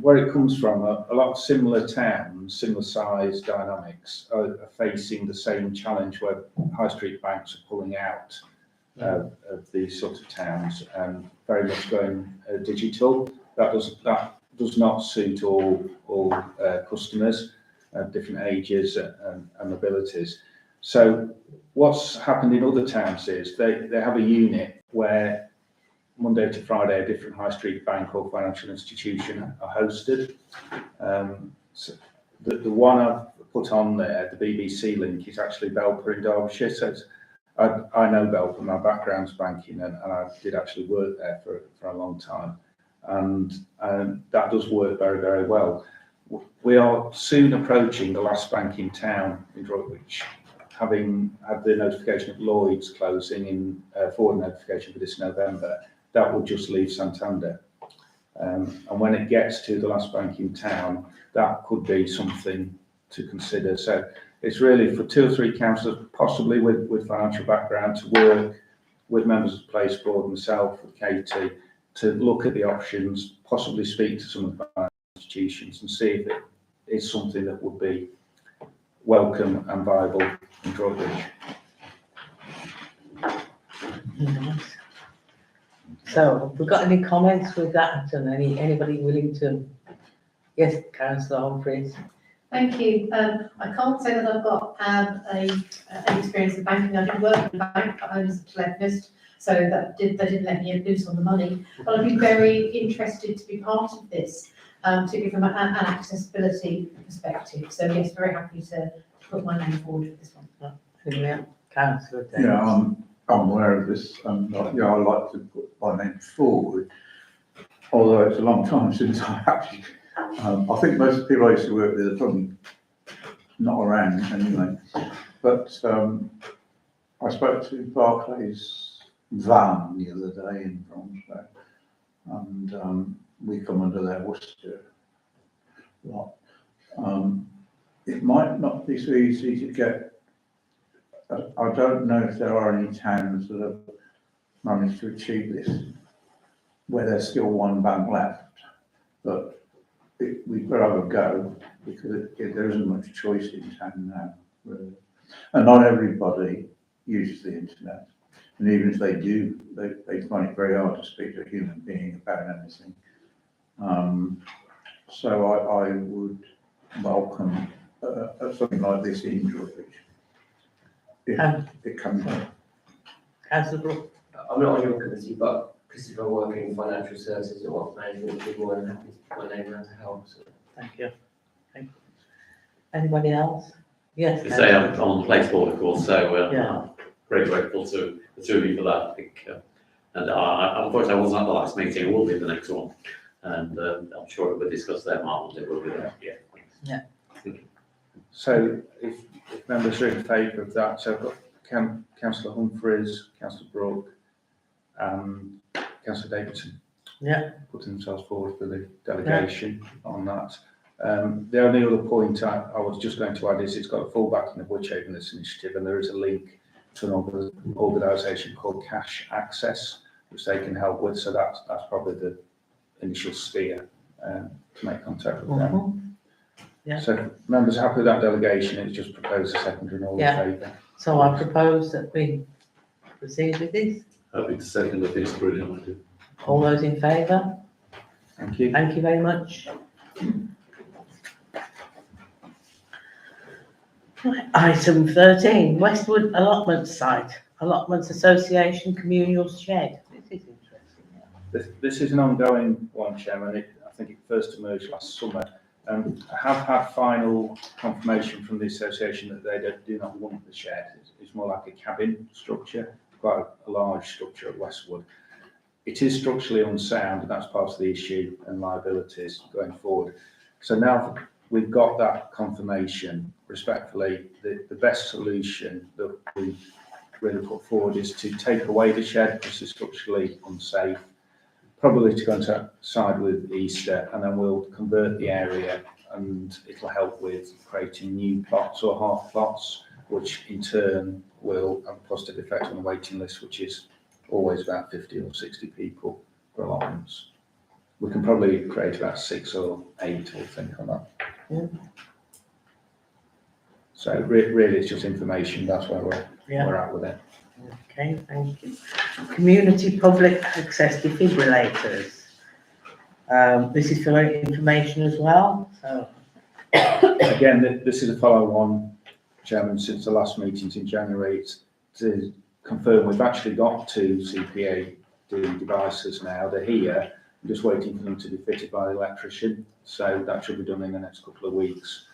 Where it comes from, a lot of similar towns, similar size dynamics are facing the same challenge where high street banks are pulling out of these sort of towns and very much going digital. That does not suit all customers of different ages and abilities. So what's happened in other towns is they have a unit where Monday to Friday a different high street bank or financial institution are hosted. So the one I've put on there, the BBC link, is actually Belper in Derbyshire. So I know Belper, my background's banking, and I did actually work there for a long time. And that does work very, very well. We are soon approaching the last bank in town in Droitwich, having had the notification of Lloyd's closing in forward notification for this November. That will just leave Santander. And when it gets to the last bank in town, that could be something to consider. So it's really for 2 or 3 councillors, possibly with financial background, to work with members of the Place Board, myself, with Katie, to look at the options, possibly speak to some of the financial institutions and see if it is something that would be welcome and viable in Droitwich. So, have we got any comments with that, and anybody willing to? Yes, Councillor Humphreys. Thank you. I can't say that I've got an experience of banking. I did work in a bank, but I was a telephonist, so they didn't let me loose on the money. But I'd be very interested to be part of this, to give them an accessibility perspective. So yes, very happy to put my name forward for this one. Yeah, Councillor. Yeah, I'm aware of this, and I'd like to put my name forward, although it's a long time since I actually, I think most of the people I used to work with are probably not around anyway, but I spoke to Barclays Van the other day in Bromsgrove, and we come under their Worcester lot. It might not be so easy to get. I don't know if there are any towns that have managed to achieve this, where there's still one bank left, but we've got to have a go, because there isn't much choice in town now, really. And not everybody uses the internet, and even if they do, they find it very hard to speak to a human being about anything. So I would welcome something like this in Droitwich. It comes up. Councillor Brooke. I'm not on your committee, but because if I work in financial services and wealth management, I'd be more than happy to put my name down to help. So. Thank you. Anybody else? Yes. To say I'm on the Place Board, of course, so Yeah. I'm very grateful to the 2 of you for that. I think, and unfortunately, I wasn't at the last meeting. I will be at the next one, and I'm sure it will be discussed there. Mark, it will be there. Yeah. Yeah. So if members are in favour of that, so I've got Councillor Humphreys, Councillor Brooke, and Councillor Davidson. Yeah. Putting themselves forward for the delegation on that. The only other point I was just going to add is it's got a full backing of Whichehaven, this initiative, and there is a link to an organisation called Cash Access, which they can help with. So that's probably the initial steer to make contact with them. Mhm. Yeah. So members happy with that delegation, it's just proposed a secondary and all in Yeah. favour. So I propose that we proceed with this. Happy to second, I think it's a brilliant idea. All those in favour? Thank you. Thank you very much. Right, item 13, Westwood Allotment Site, Allotments Association Communal Shed. This is interesting. This is an ongoing one, Chairman. I think it first emerged last summer. I have had final confirmation from the association that they do not want the shed. It's more like a cabin structure, quite a large structure at Westwood. It is structurally unsound, and that's part of the issue and liabilities going forward. So now we've got that confirmation, respectfully, the best solution that we really put forward is to take away the shed because it's structurally unsafe, probably to coincide with Easter, and then we'll convert the area and it'll help with creating new plots or half plots, which in turn will have a positive effect on the waiting list, which is always about 50 or 60 people for allotments. We can probably create about 6 or 8, I think, on that. Yeah. So really, it's just information. That's where we're at with it. Okay, thank you. Community public access defibrillators. This is for information as well, so. Again, this is a follow-on, Chairman, since the last meetings in January. It's to confirm we've actually got 2 CPAD devices now. They're here. I'm just waiting for them to be fitted by the electrician. So that should be done in the next couple of weeks.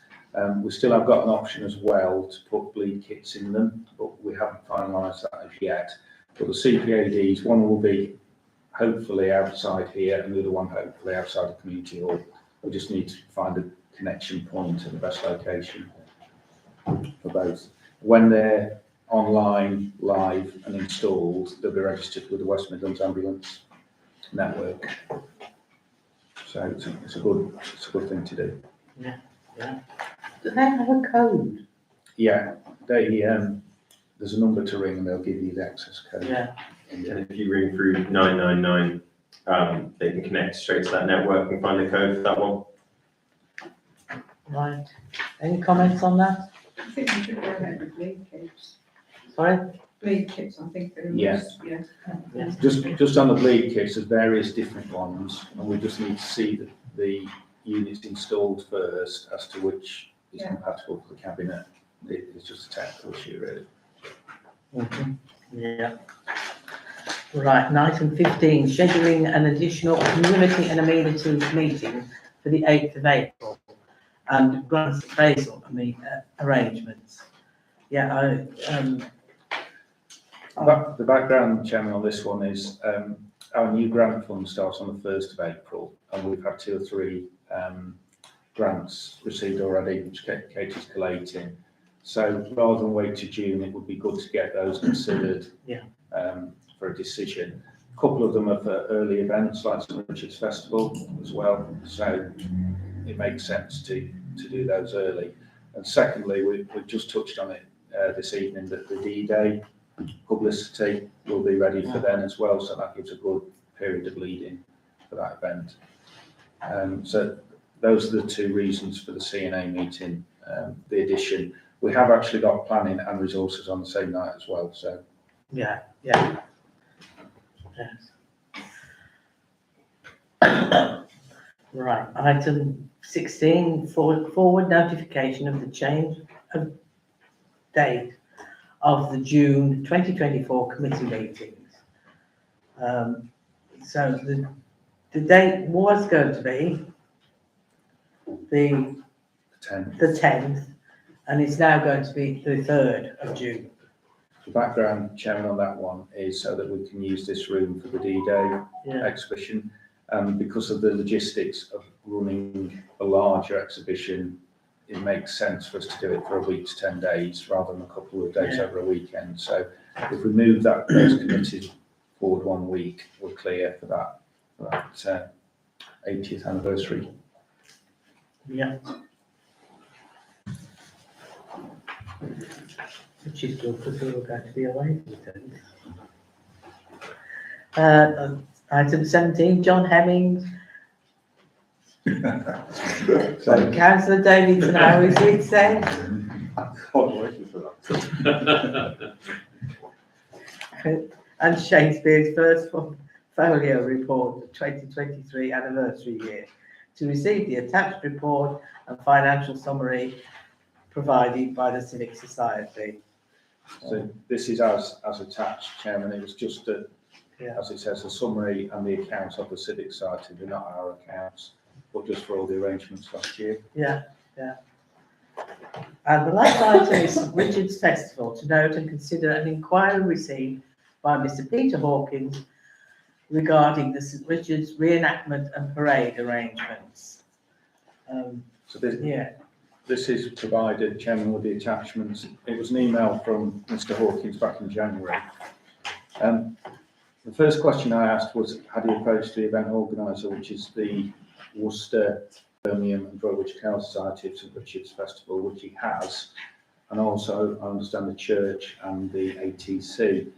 We still have got an option as well to put bleed kits in them, but we haven't finalised that as yet. But the CPADs, one will be hopefully outside here and the other one hopefully outside the community hall. We just need to find a connection point at the best location for both. When they're online, live and installed, they'll be registered with the West Midlands Ambulance Network. So it's a good thing to do. Yeah, yeah. Do they have a code? Yeah, there's a number to ring and they'll give you the access code. Yeah. And if you ring through 999, they can connect straight to that network and find the code for that one. Right. Any comments on that? I think we should go ahead with bleed kits. Sorry? Bleed kits, I think they're Yeah. yeah. Just on the bleed kits, there's various different ones, and we just need to see the units installed first as to which is compatible for the cabinet. It's just a technical issue, really. Mhm. Yeah. Right, and item 15, scheduling an additional community and amenities meeting for the 8th of April and grants appraisal, arrangements. Yeah, The background, Chairman, on this one is our new grant fund starts on the 1st of April, and we've had 2 or 3 grants received already, which Kate is collating. So rather than wait to June, it would be good to get those considered for a decision. A couple of them are for early events like St Richard's Festival as well, so it makes sense to do those early. And secondly, we've just touched on it this evening, that the D-Day publicity will be ready for then as well, so that gives a good period of lead-in for that event. So those are the 2 reasons for the C&A meeting, the addition. We have actually got planning and resources on the same night as well, so. yeah. Yes. Right, item 16, forward notification of the change of date of the June 2024 committee meetings. So the date was going to be the 10th, and it's now going to be the 3rd of June. The background, Chairman, on that one is so that we can use this room for the D-Day exhibition. Because of the logistics of running a larger exhibition, it makes sense for us to do it for a week to 10 days rather than a couple of days over a weekend. So if we move those committees forward 1 week, we're clear for that 80th anniversary. Yeah. Which is good because we were going to be away for the 10th. Item 17, John Hemmings, So councillor Davidson, how is it said? I was waiting for that. And Shakespeare's first folio report of 2023 anniversary year, to receive the attached report and financial summary provided by the Civic Society. So this is as attached, Chairman. It was just Yeah. as it says, a summary and the accounts of the Civic Society. They're not our accounts, but just for all the arrangements last year. Yeah. And the last item is St Richard's Festival, to note and consider an inquiry received by Mr Peter Hawkins regarding the St Richard's reenactment and parade arrangements. So this, Yeah, this is provided, Chairman, with the attachments. It was an email from Mr Hawkins back in January. The first question I asked was, had he approached the event organiser, which is the Worcester, Birmingham and Droitwich Cow Society of St Richard's Festival, which he has, and also I understand the church and the ATC.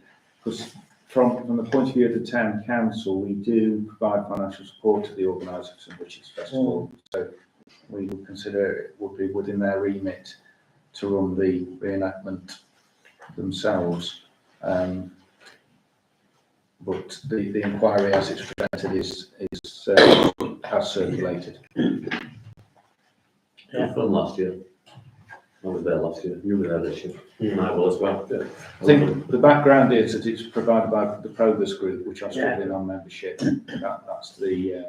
Because from the point of view of the town council, we do provide financial support to the organiser of St Richard's Festival. So we would consider it would be within their remit to run the reenactment themselves. But the inquiry as it's presented has circulated. Had fun last year. I was there last year, you were there this year, and I will as well. Yeah. I think the background is that it's provided by the Progress Group, which are struggling on membership. That's the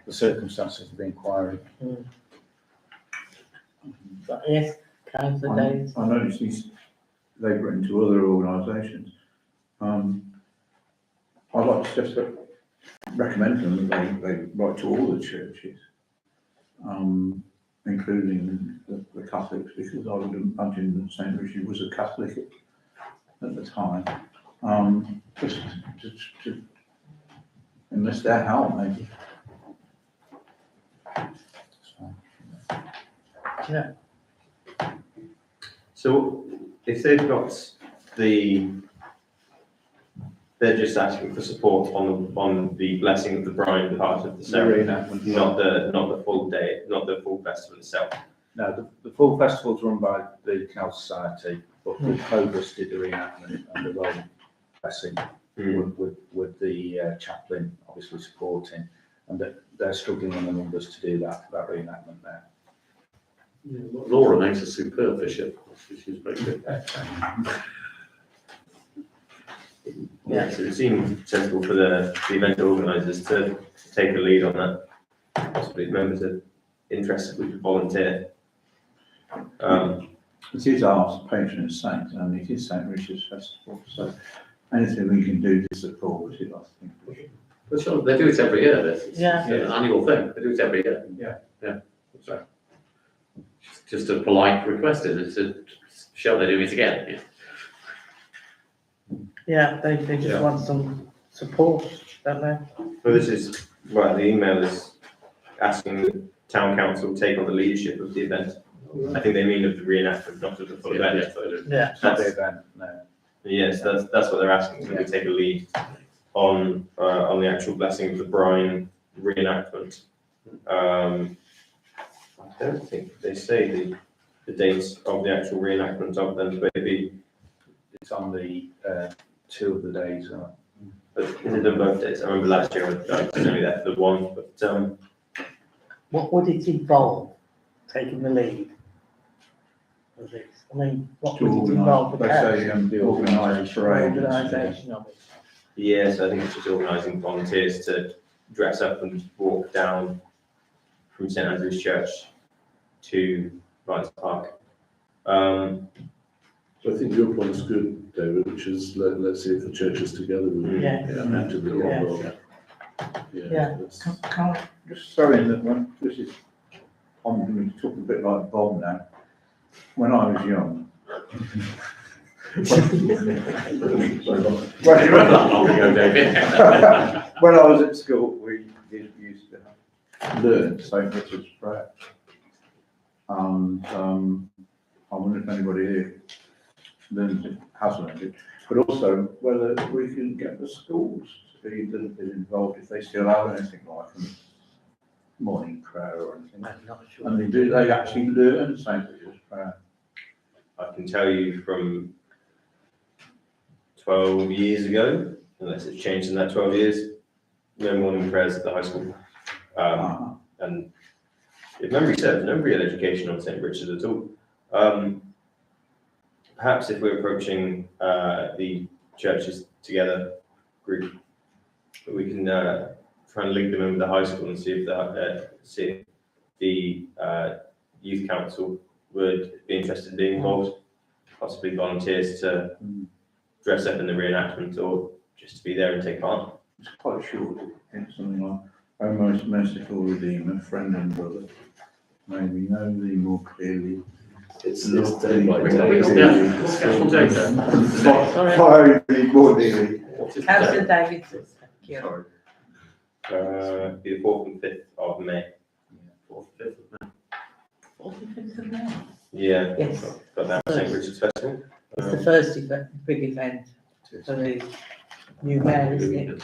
circumstances of the inquiry. yes, councillor Davis. I noticed they've written to other organisations. I'd like to just recommend them that they write to all the churches, including the Catholics, because I would imagine that St Richard was a Catholic at the time. Just to enlist their help, maybe. Yeah. So if they've got they're just asking for support on the blessing of the bride part of the ceremony, not the full day, not the full festival itself. No, the full festival is run by the Cow Society, but the Progress did the reenactment and the role blessing with the chaplain obviously supporting, and that they're struggling on the numbers to do that reenactment there. Yeah, Laura makes a superb bishop. She's very good. Yeah, so it seemed sensible for the event organisers to take a lead on that. Possibly if members are interested, we could volunteer. It is our patron saint, and it is St Richard's Festival, so anything we can do to support it, I think we should. But sure, they do it every year, this. It's Yeah. an annual thing, they do it every year. Yeah. Yeah, so. Just a polite request, is it, to show they're doing it again, yeah. Yeah, they just want some support, don't they? Well, this is, well, the email is asking the town council to take on the leadership of the event. I think they mean of the reenactment, not of the full event. Yeah. It's not the event, no. Yes, that's what they're asking, so we take a lead on the actual blessing of the brine reenactment. I don't think they say the dates of the actual reenactment of them, but It's on the two of the days. but is it on both days? I remember last year I was only there for the one, but What would it involve, taking the lead of this? I mean, what To would it involve? organise, they say, the organised parade. Organisation of it. yes, I think it's just organising volunteers to dress up and walk down from St Andrew's Church to Rylands Park. So I think your point's good, David, which is let's see if the church is together with Yeah. and to the Yeah. Yeah. that's- Can I just throw in that when this is, I'm going to talk a bit like Bob now. When I was young. When I was at school, we used to learn St Richard's Prayer. And I wonder if anybody here learns it, has learned it, but also whether we can get the schools to be a little bit involved if they still have anything like them. morning prayer or anything. I'm not sure. And they actually learn St. Peter's prayer. I can tell you from 12 years ago, unless it's changed in that 12 years, no morning prayers at the high school. And if memory serves, no real education on St. Richard at all. Perhaps if we're approaching the churches together group, we can try and link them in with the high school and see if the youth council would be interested in being involved, possibly volunteers to dress up in the reenactment or just to be there and take part. It's quite short. It's something like, O most merciful Redeemer, friend and brother, may we know thee more clearly. It's Love day thee by more day. dearly. What's the actual date then? Follow thee more dearly. What is Councillor the Davidson, thank you. Sorry. Be the 4th and 5th of May. 4th, 5th of May? 45th of May. Yeah. Yes. Got that St. Richard's Festival. It's the first big event for the new mayor, isn't it?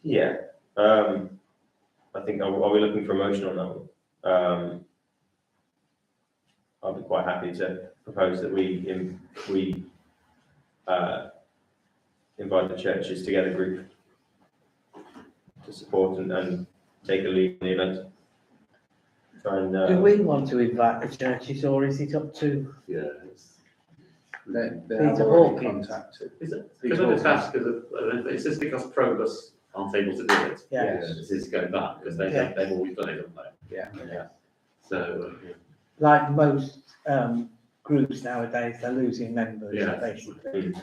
Yeah. I think, are we looking for a motion on that one? I'll be quite happy to propose that we invite the churches together group to support and take a lead in the event. Try and, Do we want to invite the churches or is it up to Yeah. They Peter have already Hawkins? contacted. Is it? Because of the task, is this because Probus aren't able to do it? Yeah. This is going back, because Yeah. they've always done it, haven't they? Yeah. So, Like most groups nowadays, they're losing members, Yeah. basically.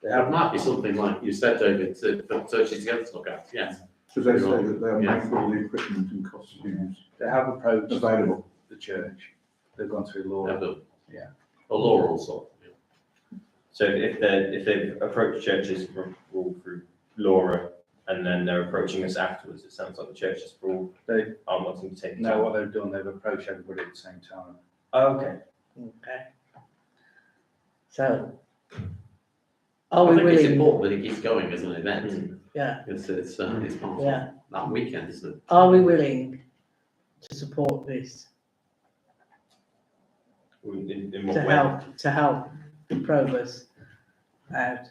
it might be something like you said, David, for churches together to look at, yes. Because they say that they'll Yeah. make all the equipment and costumes They have approached available. the church. They've gone through law. Have them. Yeah. Or Laura also. so if they've approached churches through Laura and then they're approaching us afterwards, it sounds like the churches for all They aren't wanting to take it. know what they've done. They've approached everybody at the same time. Oh, okay. Okay. So, I are we think it's willing? important that it keeps going as an event. Yeah, It's part of yeah. that weekend, isn't it? Are we willing to support this, In what to way? help the Probus out,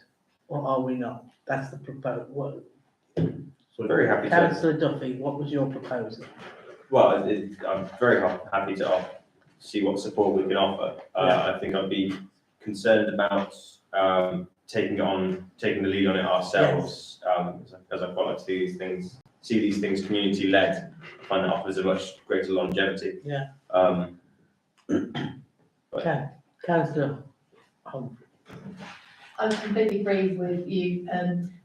or are we not? That's the proposal. Very happy to. Councillor Duffy, what was your proposal? Well, I'm very happy to see what support we can offer. I think I'd be concerned about taking the lead on it ourselves, as I quite like to see these things community led. I find that offers a much greater longevity. Yeah. But Councillor Humphrey. I completely agree with you,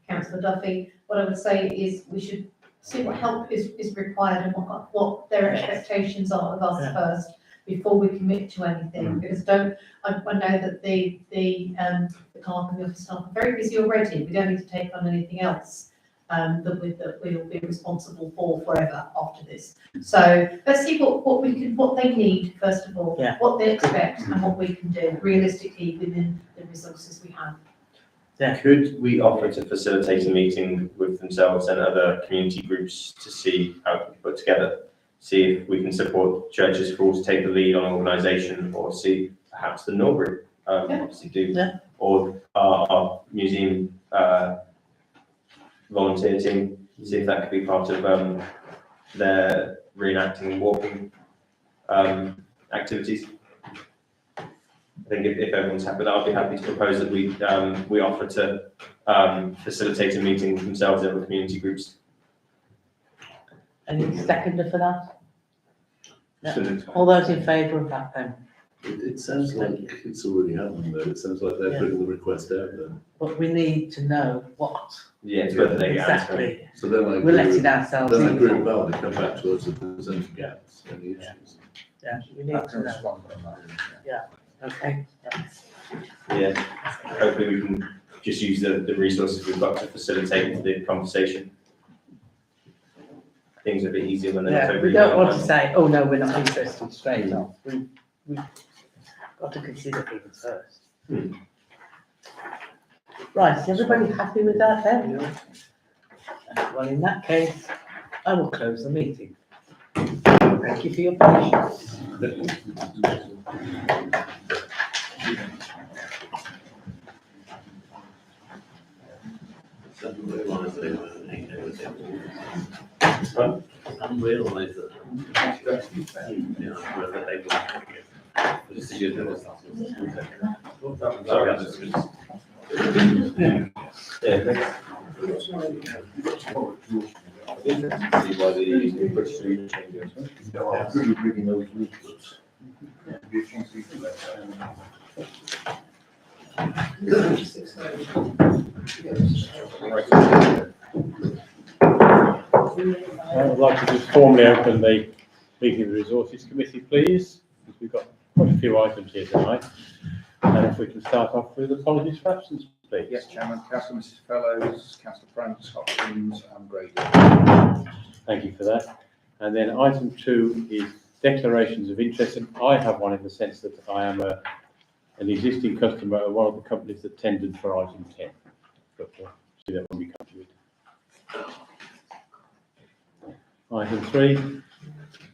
councillor Duffy. What I would say is we should see what help is required and what their expectations are of us Yeah. first before we commit to anything. Because I know that the clerk and the office staff are very busy already. We don't need to take on anything else that we'll be responsible for forever after this. So let's see what they need first of all, Yeah. what they expect and what we can do realistically within the resources we have. could we offer to facilitate a meeting with themselves and other community groups to see how it can be put together? See if we can support Churches for All to take the lead on organisation, or see perhaps the Norbury obviously do, Yeah. or our museum volunteer team, see if that could be part of their reenacting and walking activities. I think if everyone's happy with that, I'll be happy to propose that we offer to facilitate a meeting with themselves and other community groups. Any seconder for that? No. Facilitate. All those in favour of that then? It sounds like it's already happened though. It sounds like they're Yeah. putting the request out there. But we need to know what Yeah, it's whether they get answered. exactly. So then I We're letting agree ourselves with, then I in. agree with Val, they come back to us and present gaps, any issues. Yeah, we need That's to a know. respond on that. Okay. Yeah, hopefully we can just use the resources we've got to facilitate the conversation. Things are a bit easier when they're not Yeah, over we don't email. want to say, oh no, we're not interested straight off. We've got to consider things first. Hmm. Right, is everybody happy with that then? Well, in that case, I will close the meeting. Thank you for your patience. Unrealised they were unrealised that. Yeah, whether they were. Just to use it as that. Sorry, I just. See why the British League changes. I'm really bringing those leaflets. I'd like to just formally open the meeting of the Resources Committee, please, because we've got quite a few items here tonight. And if we can start off with apologies for absence, please. Yes, Chairman, Councillor Mrs Fellows, Councillor Franks, Hopkins and Grady. Thank you for that. And then item 2 is declarations of interest, and I have one in the sense that I am an existing customer of one of the companies that tendered for item 10. But we'll see that when we come to it. Item 3,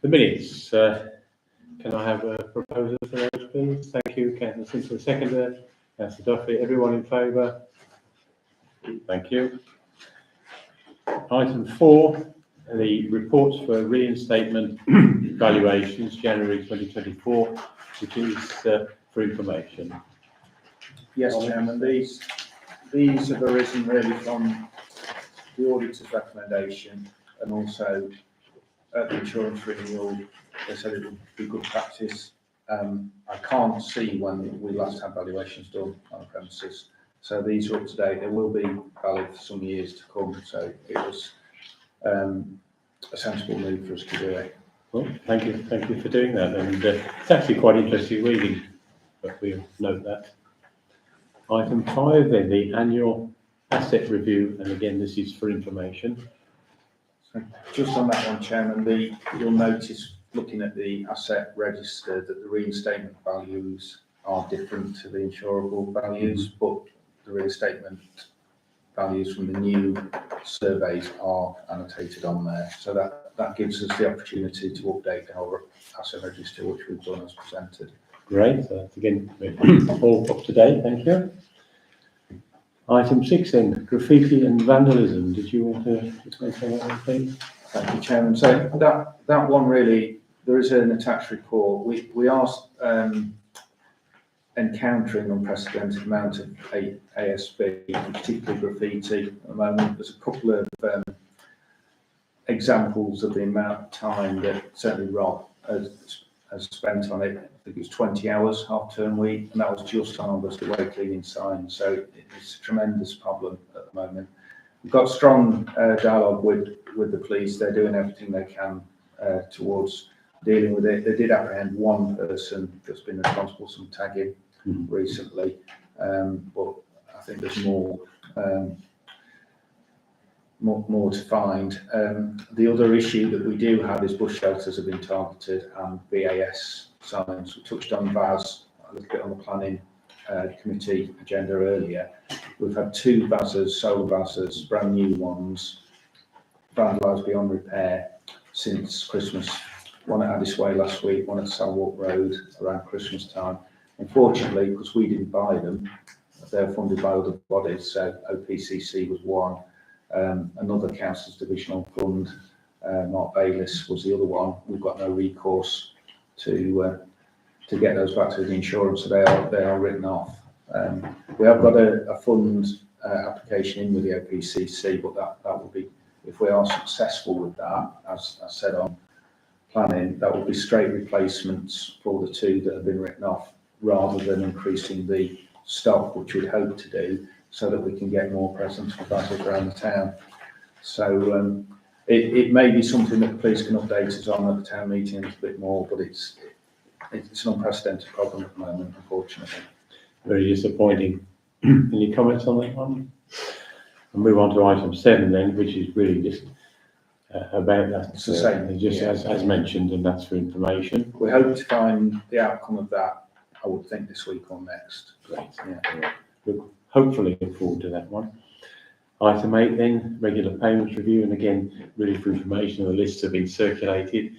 the minutes. Can I have a proposal for those, please? Thank you, Councillor Simpson, seconder. Councillor Duffy, everyone in favour? Thank you. Item 4, the reports for reinstatement valuations, January 2024, which is for information. Yes, Chairman, these have arisen really from the auditor's recommendation and also at the insurance renewal, they said it would be good practice. I can't see when we last had valuations done on the premises, so these are up to date. They will be valid for some years to come, so it was a sensible move for us to do it. Well, thank you for doing that, and it's actually quite interesting reading, but we'll note that. Item 5 then, the annual asset review, and again this is for information. So just on that one, Chairman, you'll notice looking at the asset register that the reinstatement values are different to the insurable values, but the reinstatement values from the new surveys are annotated on there. So that gives us the opportunity to update our asset register, which we've done as presented. Great, so that's again all up to date, thank you. Item 6 then, graffiti and vandalism. Did you want to explain that one, please? Thank you, Chairman. So that one really, there is an attached report. We are encountering unprecedented amount of ASB, particularly graffiti at the moment. There's a couple of examples of the amount of time that certainly Rob has spent on it. I think it was 20 hours half-term week, and that was just on August away cleaning signs. So it's a tremendous problem at the moment. We've got strong dialogue with the police. They're doing everything they can towards dealing with it. They did apprehend one person that's been responsible for some tagging recently, but I think there's more to find. The other issue that we do have is bush shelters have been targeted and VAS signs. We touched on VAS a little bit on the planning committee agenda earlier. We've had 2 VASs, solar VASs, brand new ones, vandalised beyond repair since Christmas. One at Addisway last week, one at Salwalk Road around Christmas time. Unfortunately, because we didn't buy them, they're funded by other bodies, so OPCC was one. Another council's divisional fund, Mark Bayliss was the other one. We've got no recourse to get those back to the insurance, so they are written off. We have got a fund application in with the OPCC, but that will be, if we are successful with that, as I said on planning, that will be straight replacements for the 2 that have been written off, rather than increasing the stock, which we'd hope to do, so that we can get more presence for VASs around the town. So it may be something that the police can update us on at the town meeting a bit more, but it's an unprecedented problem at the moment, unfortunately. Very disappointing. Any comments on that one? I'll move on to item 7 then, which is really just about that. It's the same. Just as mentioned, and that's for information. We hope to find the outcome of that, I would think, this week or next. Great. Yeah. Hopefully look forward to that one. Item 8 then, regular payments review, and again, really for information, the lists have been circulated.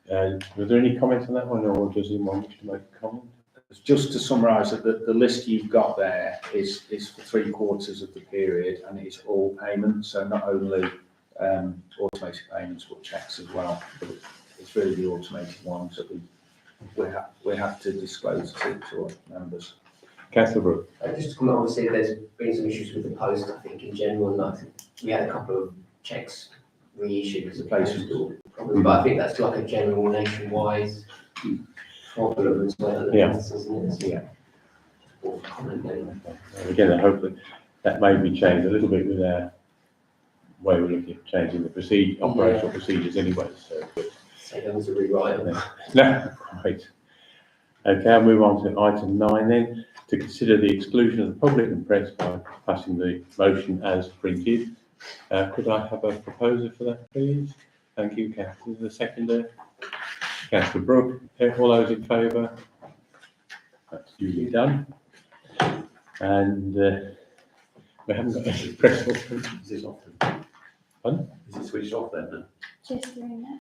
Were there any comments on that one, or does anyone wish to make a comment? Just to summarise, that the list you've got there is for 3/4 of the period, and it's all payments, so not only automated payments, but cheques as well. But it's really the automated ones that we have to disclose to our members. Councillor Brooke. Just to comment, obviously, there's been some issues with the post, I think, in general, and I think we had a couple of cheques reissued because of postal problem, but I think that's like a general nationwide problem as well. Yeah. Isn't it? Yeah. Or comment then. Again, I hope that may be changed a little bit with our way we're looking at changing the operational procedures anyway, so. So there was a rewrite of them. No, right. Okay, I'll move on to item 9 then, to consider the exclusion of the public and press by passing the motion as printed. Could I have a proposer for that, please? Thank you, Councillor. The seconder, Councillor Brooke. All those in favour? That's duly done. And we haven't got any press. Is this off then? Pardon? Is it switched off then? Just doing that.